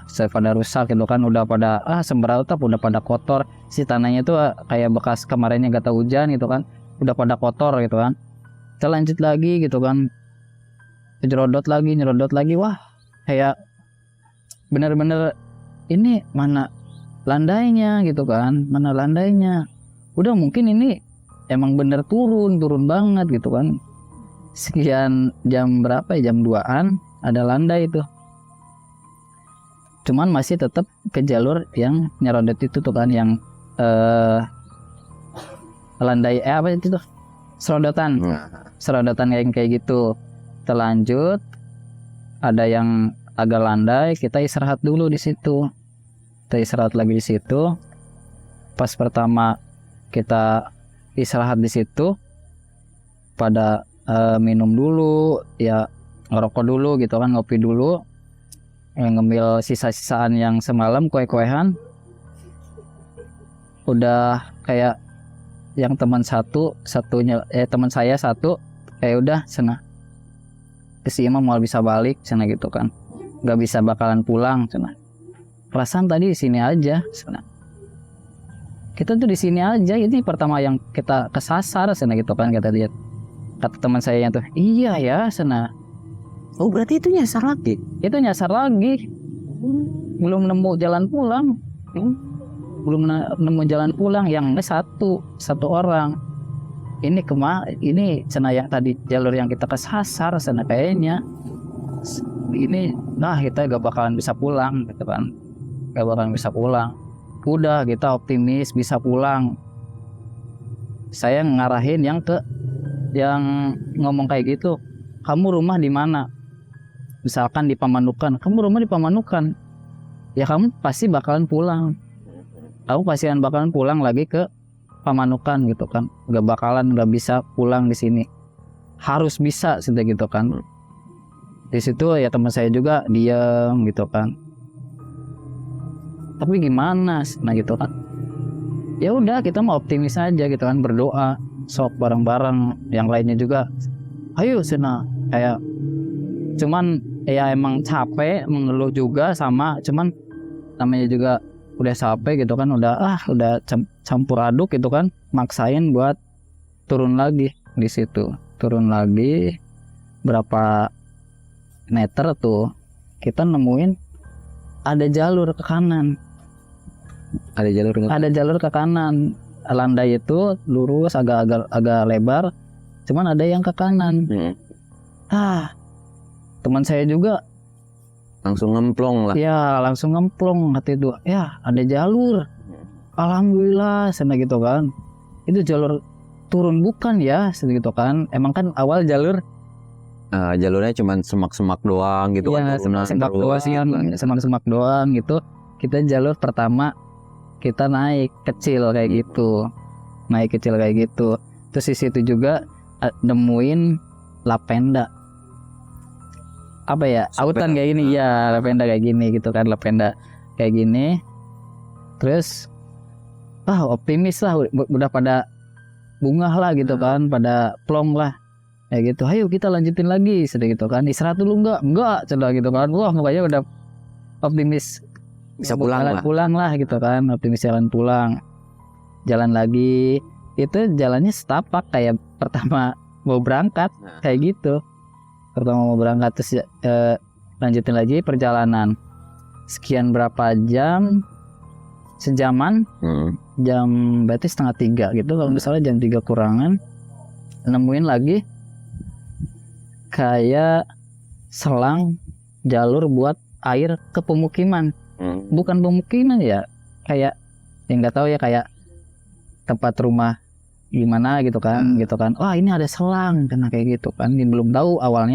saya pada rusak gitu kan, udah pada semberatap, udah pada kotor. Si tanahnya tuh kayak bekas kemarinnya gak tahu hujan gitu kan, udah pada kotor gitu kan. Kita lanjut lagi gitu kan, nyerodot lagi, wah kayak bener-bener ini mana landainya gitu kan, mana landainya. Udah mungkin ini emang bener turun banget gitu kan. Sekian jam berapa ya, jam 2-an ada landai itu. Cuman masih tetap ke jalur yang nyerodot itu tuh kan, yang landai apa itu tuh, serodotan yang kayak gitu. Kita lanjut, ada yang agak landai, kita istirahat dulu di situ. Kita istirahat lagi di situ. Pas pertama kita istirahat di situ, pada minum dulu, ya ngerokok dulu gitu kan, ngopi dulu, ngemil sisa-sisaan yang semalam, kue-kuehan. Udah kayak yang teman teman saya satu kayak udah sana si Imam mau bisa balik sana gitu kan, nggak bisa bakalan pulang sana. Perasaan tadi di sini aja sana. Kita tuh di sini aja, ini pertama yang kita kesasar sana gitu kan, kata dia. Kata teman saya yang tuh, iya ya sana. Oh berarti itu nyasar lagi? Itu nyasar lagi. Belum nemu jalan pulang. Yang satu orang. Ini sana yang tadi jalur yang kita kesasar sana kayaknya. Ini kita gak bakalan bisa pulang gitu kan. Udah kita optimis bisa pulang. Saya ngarahin yang ngomong kayak gitu, kamu rumah di mana? Misalkan di Pamanukan, kamu rumah di Pamanukan, ya kamu pasti bakalan pulang. Kamu pastian bakalan pulang lagi ke Pamanukan gitu kan. Gak bisa pulang di sini. Harus bisa sudah gitu kan. Di situ ya teman saya juga diam gitu kan. Tapi gimana? Nah gitu kan. Ya udah kita mau optimis aja gitu kan, berdoa, sok bareng-bareng, yang lainnya juga. Ayo sana, kayak cuman ya emang capek, mengeluh juga sama, cuman namanya juga udah capek gitu kan, udah campur aduk gitu kan, maksain buat turun lagi di situ. Turun lagi berapa meter tuh kita nemuin ada jalur ke kanan. Ada jalur ke kanan. Landai itu lurus, agak lebar, cuman ada yang ke kanan. Teman saya juga langsung ngemplong lah. Ya langsung ngemplong hati itu. Ya ada jalur. Alhamdulillah sana gitu kan. Itu jalur turun bukan ya segitu kan. Emang kan awal jalurnya cuma semak-semak doang gitu ya, kan. Semak-semak doang gitu. Kita jalur pertama kita naik kecil kayak gitu. Terus di situ juga nemuin lapenda. Apa ya? Autan kayak gini ya, lapenda kayak gini gitu kan, lapenda kayak gini. Terus optimis lah, udah pada bunga lah gitu kan, pada plong lah kayak gitu. Ayo kita lanjutin lagi sedikit gitu kan. Istirahat dulu enggak coba gitu kan. Wah makanya udah optimis bisa pulang lah gitu kan, optimis jalan lagi. Itu jalannya setapak kayak pertama mau berangkat kayak gitu. Terus lanjutin lagi perjalanan sekian berapa jam, sejaman, jam berarti 2:30 gitu kalau misalnya jam 3 kurangan, nemuin lagi kayak selang jalur buat air ke pemukiman. Bukan pemukiman ya, kayak yang nggak tahu ya, kayak tempat rumah gimana gitu kan, wah ini ada selang karena kayak gitu kan. Belum tahu awal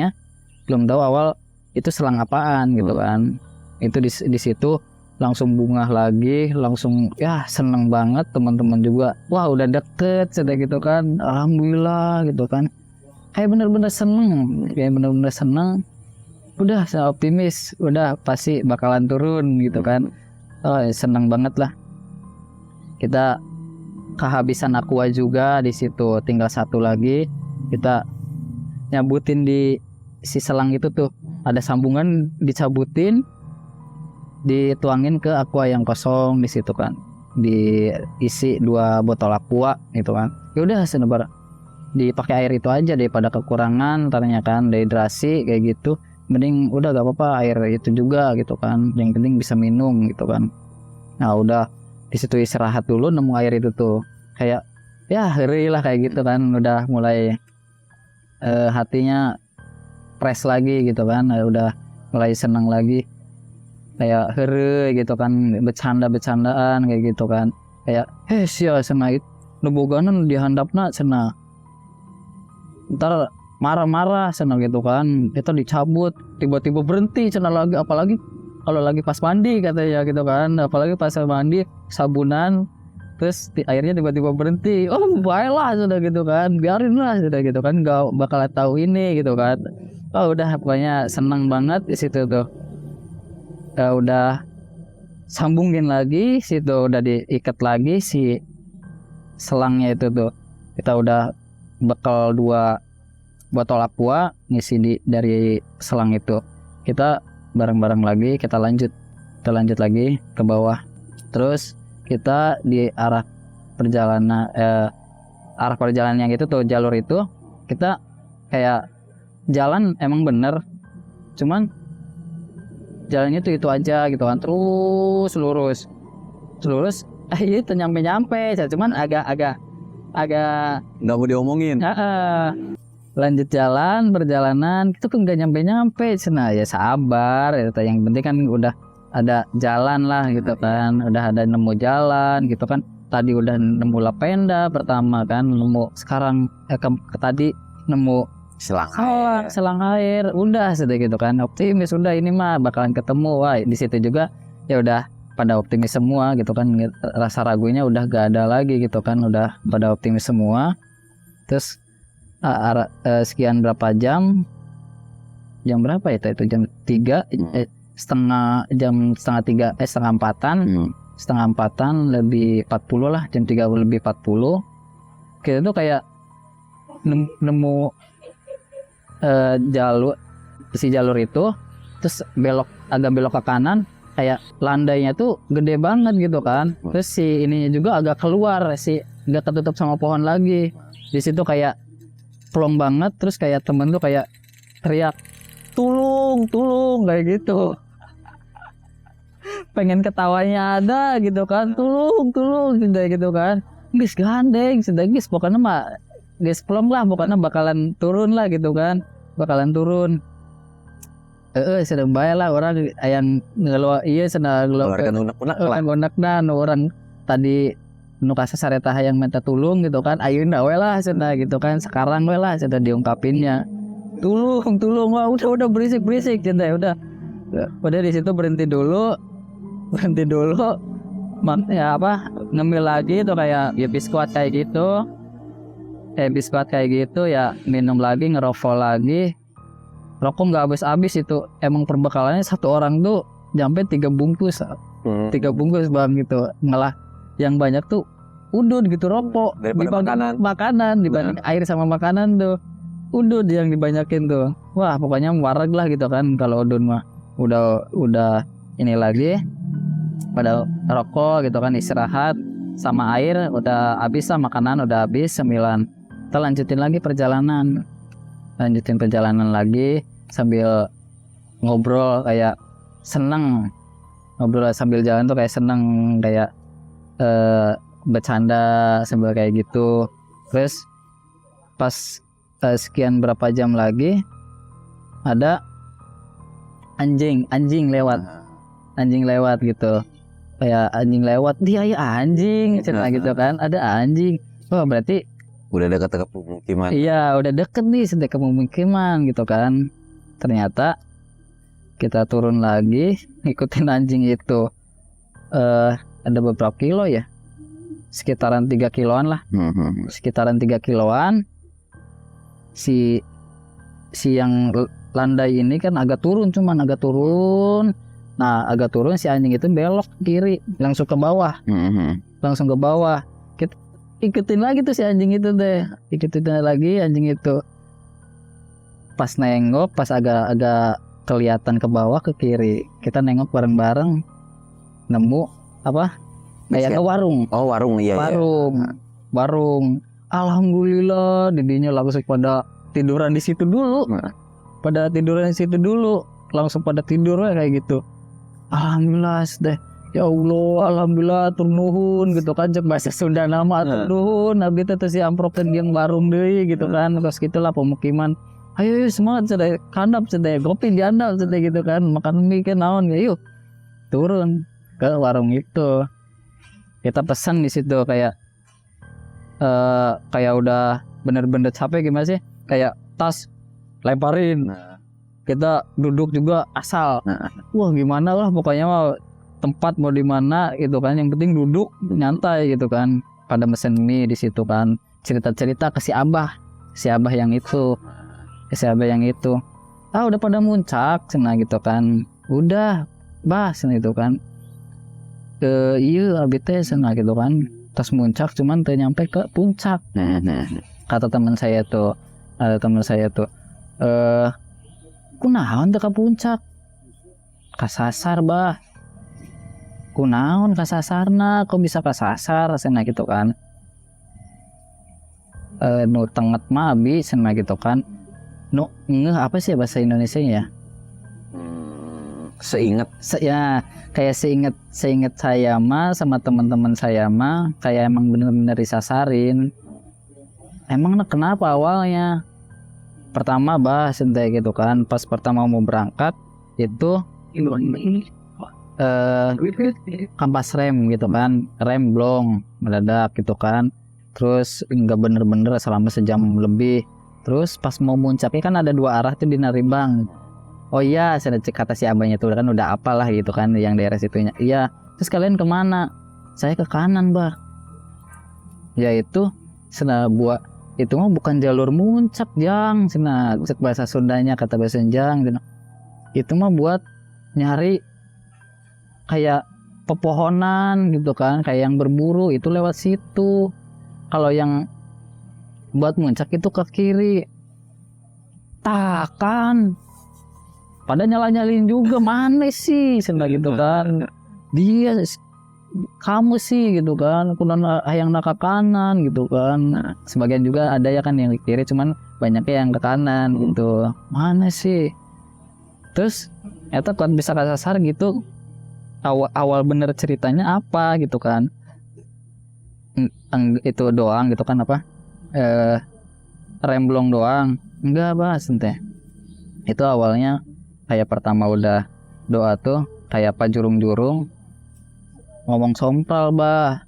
itu selang apaan gitu kan. Itu di situ langsung bungah lagi, langsung ya seneng banget, teman-teman juga wah udah deket sudah gitu kan, alhamdulillah gitu kan, kayak bener-bener seneng, udah saya optimis udah pasti bakalan turun gitu kan. Oh seneng banget lah. Kita kehabisan aqua juga di situ, tinggal satu lagi, kita nyabutin di si selang itu tuh ada sambungan, dicabutin, dituangin ke aqua yang kosong di situ kan, diisi 2 botol aqua gitu kan. Ya udah senebar dipakai air itu aja daripada kekurangan ternyata kan, dehidrasi kayak gitu, mending udah gak apa-apa air itu juga gitu kan, yang penting bisa minum gitu kan. Nah udah di situ istirahat dulu, nemu air itu tuh kayak ya ngeri lah kayak gitu kan, udah mulai hatinya fresh lagi gitu kan, udah mulai senang lagi, kayak heureuy gitu kan, bercandaan kayak gitu kan, kayak sia cenah itu neboganan dihandapna cenah, ntar marah-marah cenah gitu kan, kita dicabut tiba-tiba berhenti cenah lagi, apalagi kalau lagi pas mandi katanya gitu kan, apalagi pas mandi sabunan terus airnya tiba-tiba berhenti, oh baiklah sudah gitu kan, biarin lah sudah gitu kan, nggak bakal tahu ini gitu kan. Oh udah pokoknya senang banget di situ tuh. Udah sambungin lagi situ, udah diikat lagi si selangnya itu tuh, kita udah bekal 2 botol aqua ngisi dari selang itu, kita bareng-bareng lagi kita lanjut lagi ke bawah. Terus kita di arah perjalanan yang itu tuh, jalur itu kita kayak jalan emang bener, cuman jalannya tuh itu aja gitu kan, terus lurus itu nyampe cuman agak Nggak mau diomongin. lanjut perjalanan itu kan nggak nyampe cina, ya sabar ya, yang penting kan udah ada jalan lah gitu kan, udah ada nemu jalan gitu kan. Tadi udah nemu lapenda pertama kan, nemu sekarang tadi nemu selang air, udah sudah gitu kan, optimis udah ini mah bakalan ketemu. Wah di situ juga ya udah pada optimis semua gitu kan, rasa ragunya udah gak ada lagi gitu kan, udah pada optimis semua. Terus sekian berapa jam berapa itu jam 3 setengah 3 setengah 4-an lebih 40 lah, jam 3 lebih 40 kita tuh kayak nemu jalur itu, terus agak belok ke kanan, kayak landainya tuh gede banget gitu kan, terus si ininya juga agak keluar, nggak ketutup sama pohon lagi. Di situ kayak plong banget, terus kayak temen tuh kayak teriak tulung kayak gitu, pengen ketawanya ada gitu kan, tulung sudah gitu kan, guys gandeng sudah guys, pokoknya mah guys plong lah, pokoknya bakalan turun lah gitu kan, sedang bayar lah orang yang ngeluar, iya sedang Keluarkan unek-unek lah. Orang tadi nu kasa sareta hayang minta tulung gitu kan, ayeuna we lah cenah gitu kan, sekarang we lah cenah diungkapinnya tulung, wah udah berisik cenah, udah di situ berhenti dulu ya ngemil lagi tuh kayak ya biskuit kayak gitu ya, minum lagi, ngerokok lagi, rokok nggak habis itu, emang perbekalannya satu orang tuh sampai 3 bungkus 3 bungkus bang gitu, malah yang banyak tuh udud gitu, rokok dibanding makanan dibanding air sama makanan tuh udud yang dibanyakin tuh. Wah pokoknya wareg lah gitu kan, kalau udud mah udah ini lagi pada rokok gitu kan, istirahat sama air udah habis lah, makanan udah habis 9. Kita lanjutin perjalanan lagi sambil ngobrol, kayak seneng ngobrol sambil jalan tuh kayak seneng, kayak bercanda sambil kayak gitu. Terus pas sekian berapa jam lagi ada anjing lewat gitu, kayak anjing lewat, dia ya anjing cenah gitu kan, ada anjing. Wah berarti Udah dekat ke pemukiman. iya udah deket nih sedek ke pemukiman gitu kan. Ternyata kita turun lagi ngikutin anjing itu ada beberapa kilo ya, sekitaran 3 kiloan lah, sekitaran 3 kiloan. Si yang landai ini kan agak turun, nah agak turun si anjing itu belok kiri langsung ke bawah, kita ikutin lagi tuh si anjing itu deh, ikutin lagi anjing itu. Pas nengok, pas agak kelihatan ke bawah ke kiri, kita nengok bareng-bareng, nemu apa kayak ke warung. Oh warung, iya. Warung. Alhamdulillah didinya langsung pada tiduran di situ dulu. Langsung pada tidur kayak gitu. Alhamdulillah deh. Ya Allah, alhamdulillah tur nuhun gitu kan, cek bahasa Sunda nama tur nuhun. Abdi teh si amprok yang warung deui gitu kan. Terus gitulah pemukiman. Ayo semangat sedaya kandap sedaya kopi diandap sedaya gitu kan. Makan mie ke naon ya yuk. Turun ke warung itu. Kita pesan di situ kayak udah bener-bener capek gimana sih, kayak tas lemparin, kita duduk juga asal, wah gimana lah pokoknya mau tempat mau di mana gitu kan, yang penting duduk nyantai gitu kan. Pada mesen mie di situ kan, cerita-cerita ke si abah yang itu, udah pada muncak cina gitu kan, udah bahas itu kan, iya abis cina gitu kan. Tas muncak cuman teu nyampe ke puncak. Kata teman saya tuh, kunaon teu ke puncak? Kasasar bah. Kunaon kasasarna? Kok bisa kasasar? Cenah gitu kan. Nu tenget mah abi cenah gitu kan. Nu ngeuh apa sih bahasa Indonesianya ya? Kayak seinget saya mah sama teman-teman saya mah kayak emang bener-bener disasarin. Emang kenapa awalnya? Pertama bah santai gitu kan, pas pertama mau berangkat itu kampas rem gitu kan, rem blong mendadak gitu kan. Terus nggak bener-bener selama sejam lebih. Terus pas mau muncaknya kan ada 2 arah tuh di Narimbang. Oh iya, saya cek kata si abahnya tuh kan udah apalah gitu kan yang daerah situnya. Iya, terus kalian kemana? Saya ke kanan bah. Ya itu buat itu mah bukan jalur muncak jang, cek bahasa Sundanya kata bahasa Jang. Itu mah buat nyari kayak pepohonan gitu kan, kayak yang berburu itu lewat situ. Kalau yang buat muncak itu ke kiri. Takan. Pada nyala-nyalin juga, mana sih cina gitu kan, dia kamu sih gitu kan, kunan yang ke kanan gitu kan. Sebagian juga ada ya kan yang ke kiri, cuman banyaknya yang ke kanan gitu. Mana sih? Terus ternyata kan bisa kasasar gitu. Awal bener ceritanya apa gitu kan, itu doang gitu kan, apa remblong doang enggak bahas ente. Itu awalnya kayak pertama udah doa tuh kayak apa jurung-jurung ngomong sompral bah.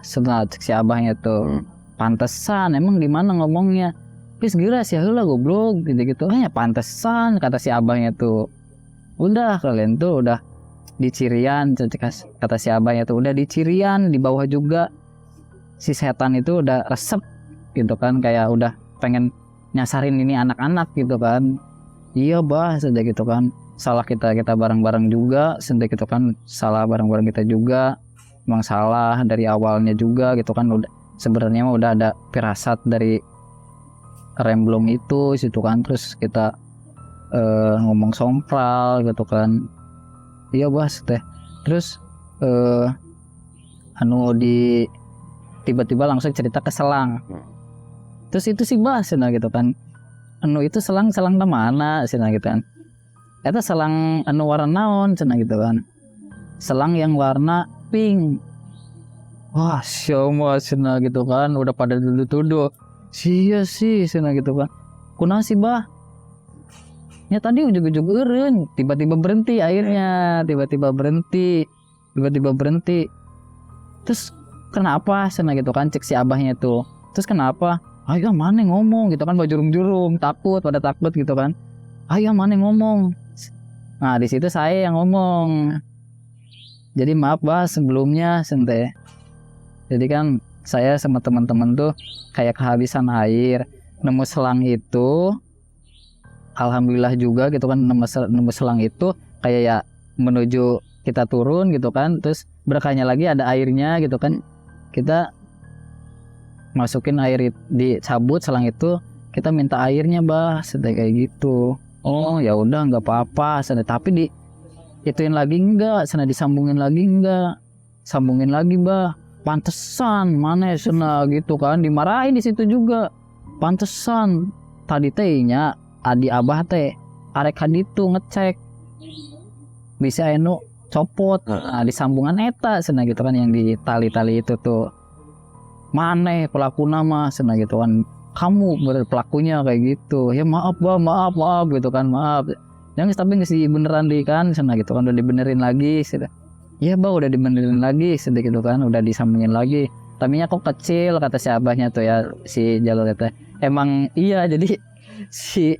Senat si abahnya tuh pantesan emang di mana ngomongnya pis gira sih heula goblok gitu ya pantesan kata si abahnya tuh. Udah kalian tuh udah di cirian, kata si abahnya tuh udah di cirian, di bawah juga si setan itu udah resep gitu kan, kayak udah pengen nyasarin ini anak-anak gitu kan. Iya bah, sudah gitu kan, salah kita bareng-bareng juga, sudah gitu kan, salah bareng-bareng kita juga, emang salah dari awalnya juga gitu kan. Udah sebenarnya mah udah ada firasat dari remblong itu situ kan. Terus kita ngomong sompral gitu kan. Iya bah teh. Terus tiba-tiba langsung cerita ke selang. Terus itu sih bahas gitu kan. Itu selang mana cenah gitu kan. Eta selang warna naon cenah gitu kan. Selang yang warna pink. Wah, syoma cenah gitu kan, udah pada tuduh-tuduh. Sia sih cenah gitu kan. Kunaon sih bah? Ya tadi ujug-ujug eureun, tiba-tiba berhenti airnya, tiba-tiba berhenti. Terus kenapa sana gitu kan, cek si abahnya tuh. Terus kenapa? Ayo mana ngomong gitu kan, bawa jurum-jurum, pada takut gitu kan. Ayo mana ngomong. Nah di situ saya yang ngomong. Jadi maaf bah sebelumnya sente. Jadi kan saya sama teman-teman tuh kayak kehabisan air, nemu selang itu. Alhamdulillah juga gitu kan, nemu selang itu kayak ya menuju kita turun gitu kan, terus berkahnya lagi ada airnya gitu kan, kita masukin air dicabut selang itu, kita minta airnya bah, sedih kayak gitu. Oh ya udah nggak apa-apa, tapi di ituin lagi enggak, sana disambungin lagi enggak, sambungin lagi bah, pantesan mana sana gitu kan, dimarahin di situ juga, pantesan tadi tehnya adi abah teh arek haditu ngecek bisa enu copot, nah disambungan eta sana gitu kan, yang di tali-tali itu tuh mana pelaku nama sana gitu kan, kamu pelakunya kayak gitu, ya maaf bah, maaf gitu kan, maaf yang tapi nggak sih beneran di kan sana gitu kan, udah dibenerin lagi sudah, ya bah udah dibenerin lagi sudah gitu kan, udah disambungin lagi, taminya kok kecil kata si abahnya tuh ya, si jalur itu emang iya, jadi si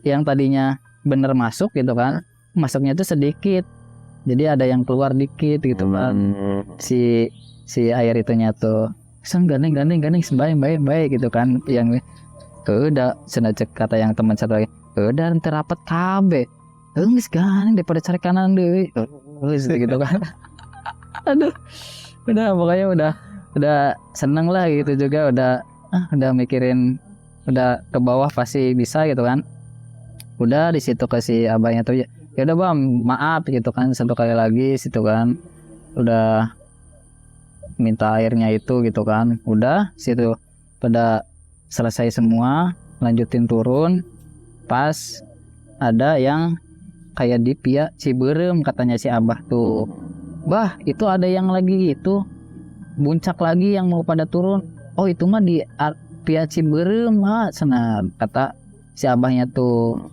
yang tadinya bener masuk gitu kan, masuknya tuh sedikit, jadi ada yang keluar dikit gitu kan, si air itunya tuh gandeng baik gitu kan, yang udah senacek kata yang teman satu lagi, udah terapat KB geus gandeng daripada cari kanan deui gitu kan. Aduh udah pokoknya udah seneng lah gitu juga, udah mikirin udah ke bawah pasti bisa gitu kan. Udah di situ ke si abahnya tuh, ya udah bang maaf gitu kan, satu kali lagi situ kan, udah minta airnya itu gitu kan, udah situ pada selesai semua, lanjutin turun, pas ada yang kayak di Pia Ciberem katanya si abah tuh, bah itu ada yang lagi itu buncak lagi yang mau pada turun, oh itu mah di Pia Ciberem mah sana kata si abahnya tuh.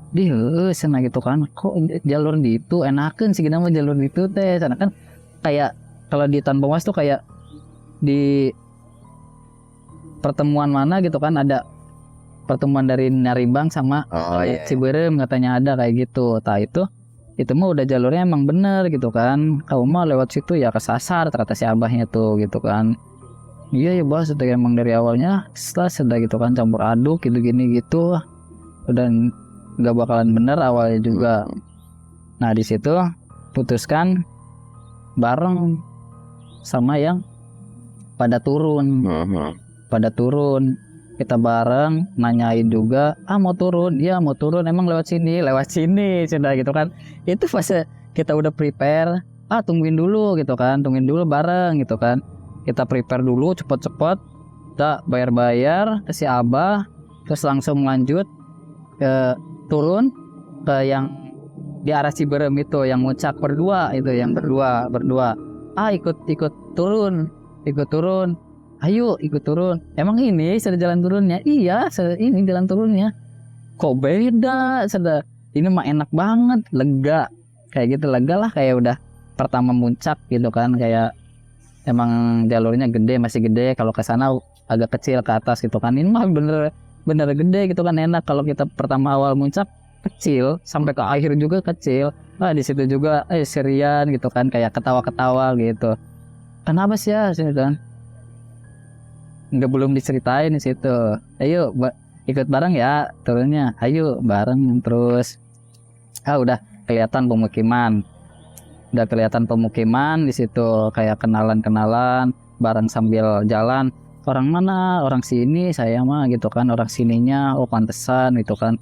Di sana gitu kan, kok jalur di itu enakan sih kita mau jalur di itu teh, sana kan kayak kalau di Tanpa Mas tuh kayak di pertemuan mana gitu kan, ada pertemuan dari Naribang sama Ciberem katanya ada kayak gitu. Tah itu mah udah jalurnya emang bener gitu kan, kamu mah lewat situ ya kesasar kata si abahnya tuh gitu kan. Iya ya bos, itu emang dari awalnya setelah sudah gitu kan, campur aduk gitu gini gitu, udah nggak bakalan bener awalnya juga. Nah di situ putuskan bareng sama yang pada turun, kita bareng nanyain juga, mau turun, ya mau turun, emang lewat sini sudah gitu kan. Itu fase kita udah prepare, tungguin dulu gitu kan, tungguin dulu bareng gitu kan, kita prepare dulu cepet-cepet, kita bayar ke si abah, terus langsung lanjut ke turun ke yang di arah Ciberem itu, yang muncak berdua itu, yang berdua ikut turun, ayo ikut turun, emang ini sudah jalan turunnya, iya ini jalan turunnya, kok beda sudah, ini mah enak banget, lega kayak gitu, lega lah kayak udah pertama muncak gitu kan, kayak emang jalurnya gede, masih gede, kalau ke sana agak kecil ke atas gitu kan, ini mah bener gede gitu kan, enak. Kalau kita pertama awal muncak kecil sampai ke akhir juga kecil, di situ juga serian gitu kan, kayak ketawa-ketawa gitu. Kenapa sih ya sini kan, nggak belum diceritain di situ. Ayo ikut bareng ya turunnya, ayo bareng terus. Udah kelihatan pemukiman di situ, kayak kenalan bareng sambil jalan. Orang mana, orang sini saya mah gitu kan, orang sininya, oh pantesan gitu kan,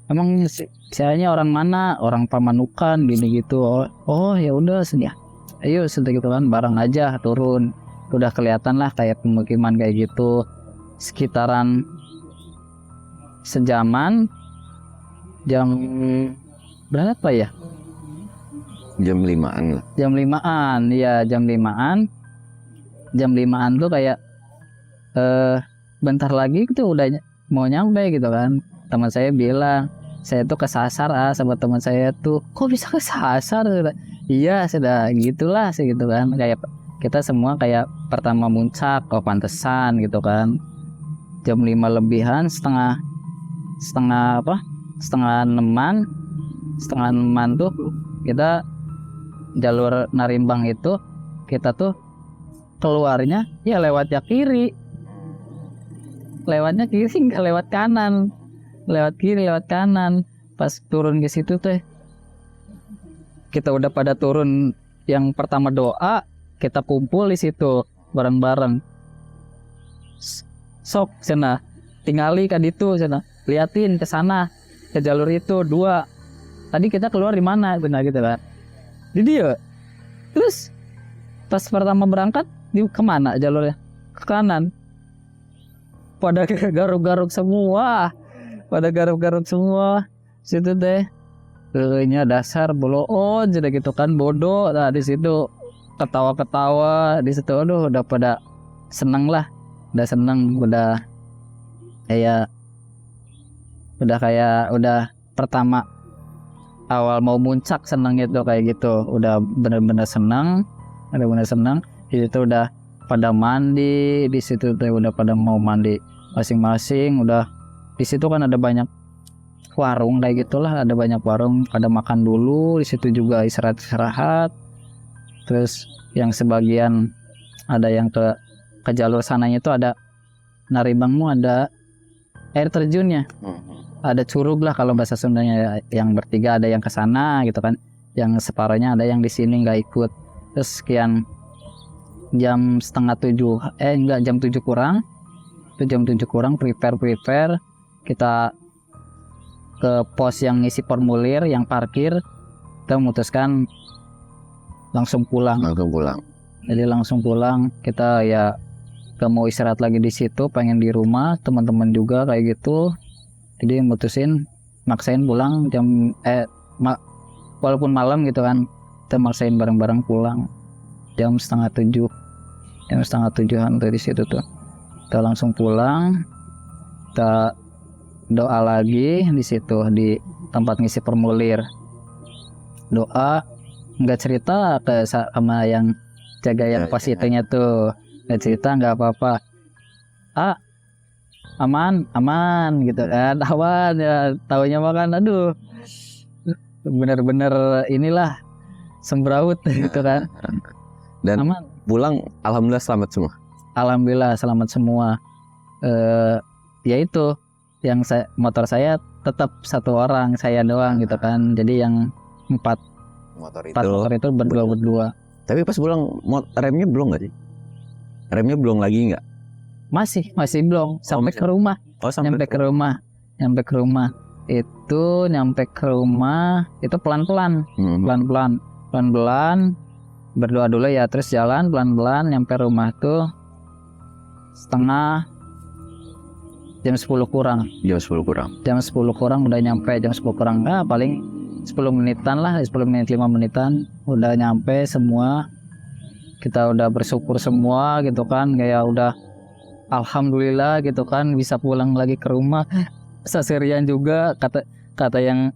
emang sayanya orang mana, orang Pamanukan gini gitu, oh ya udah sedia, ayo sudah gitu kan, bareng aja turun. Udah kelihatan lah kayak pemukiman kayak gitu, sekitaran sejaman, jam berapa ya, jam 5-an lah, jam 5-an ya, jam 5-an tuh kayak bentar lagi tuh udah mau nyampe gitu kan. Teman saya bilang, saya tuh kesasar sama teman saya tuh, kok bisa kesasar? Iya sudah gitulah sih gitu kan, kayak kita semua kayak pertama muncak, oh pantesan gitu kan, jam 5 lebihan, setengah enaman tuh kita jalur Narimbang itu kita tuh keluarnya ya lewatnya kiri, nggak lewat kanan, lewat kiri lewat kanan. Pas turun ke situ tuh kita udah pada turun, yang pertama doa, kita kumpul di situ bareng-bareng. Sok sana tingali kan itu sana, liatin ke sana ke jalur itu 2. Tadi kita keluar di mana benar gitu kan. Di dia. Terus pas pertama berangkat di kemana jalurnya? Ke kanan. Pada garuk-garuk semua. Situ deh. Nya dasar boloon sudah gitu kan, bodoh. Nah di situ ketawa-ketawa di situ, aduh udah pada seneng lah. Udah seneng, udah pertama awal mau muncak seneng itu kayak gitu, udah bener-bener seneng. Di situ udah pada mandi, di situ tuh udah pada mau mandi masing-masing. Udah di situ kan ada banyak warung kayak gitulah, ada banyak warung, pada makan dulu di situ juga, istirahat. Terus yang sebagian ada yang ke jalur sananya itu ada Narimbangmu, ada air terjunnya. Ada curug lah kalau bahasa Sundanya, yang bertiga ada yang ke sana gitu kan, yang separohnya ada yang di sini nggak ikut. Terus sekian jam 6:30 jam 7 kurang, itu jam 7 kurang prepare kita ke pos yang ngisi formulir, yang parkir. Kita memutuskan langsung pulang. Jadi langsung pulang, kita ya gak mau istirahat lagi di situ, pengen di rumah, teman-teman juga kayak gitu. Jadi maksain pulang walaupun malam gitu kan, kita maksain bareng-bareng pulang jam 6:30, jam 6:30-an tuh di situ tuh. Kita langsung pulang, kita doa lagi di situ di tempat ngisi formulir. Doa, nggak cerita sama yang jaga yang pas itunya tuh, nggak cerita, nggak apa-apa. Aman gitu kan, aman ya, taunya makan, aduh bener-bener inilah sembraut gitu kan. Dan aman, pulang alhamdulillah selamat semua. Ya itu yang motor saya tetap 1 orang, saya doang gitu kan. Jadi yang 4 motor itu berdua. Tapi pas pulang remnya belum nggak sih? Remnya belum lagi nggak? Masih belum sampai ke rumah. Nyampe ke rumah itu pelan-pelan. Pelan-pelan berdoa dulu ya, terus jalan pelan-pelan nyampe rumah tuh jam 10 kurang. Jam 10 kurang udah nyampe, jam 10 kurang paling 10 menitan lah, 10 menit 5 menitan udah nyampe semua. Kita udah bersyukur semua gitu kan, kayak udah alhamdulillah gitu kan bisa pulang lagi ke rumah. Seserian juga kata yang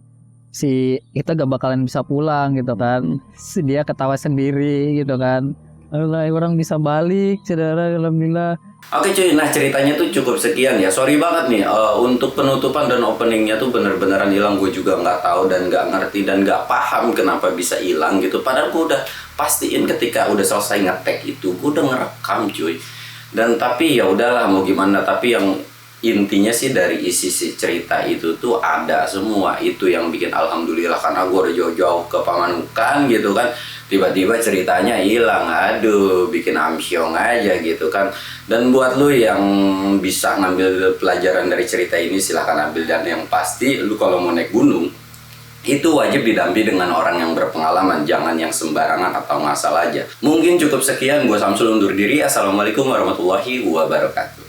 si kita gak bakalan bisa pulang gitu kan. Dia ketawa sendiri gitu kan. Allah, orang bisa balik, saudara, alhamdulillah. Oke cuy, nah ceritanya tuh cukup sekian ya. Sorry banget nih, untuk penutupan dan openingnya tuh bener-beneran hilang. Gue juga nggak tahu dan nggak ngerti dan nggak paham kenapa bisa hilang gitu. Padahal gue udah pastiin ketika udah selesai ngetek itu, gue udah ngerekam cuy. Dan tapi ya udahlah mau gimana. Tapi yang intinya sih dari isi cerita itu tuh ada semua. Itu yang bikin alhamdulillah, karena gue udah jauh-jauh ke Pamanukan gitu kan. Tiba-tiba ceritanya hilang, aduh bikin amsyong aja gitu kan. Dan buat lu yang bisa ngambil pelajaran dari cerita ini silahkan ambil. Dan yang pasti lu kalau mau naik gunung itu wajib didampingi dengan orang yang berpengalaman, jangan yang sembarangan atau ngasal aja. Mungkin cukup sekian, gue Samsul undur diri. Assalamualaikum warahmatullahi wabarakatuh.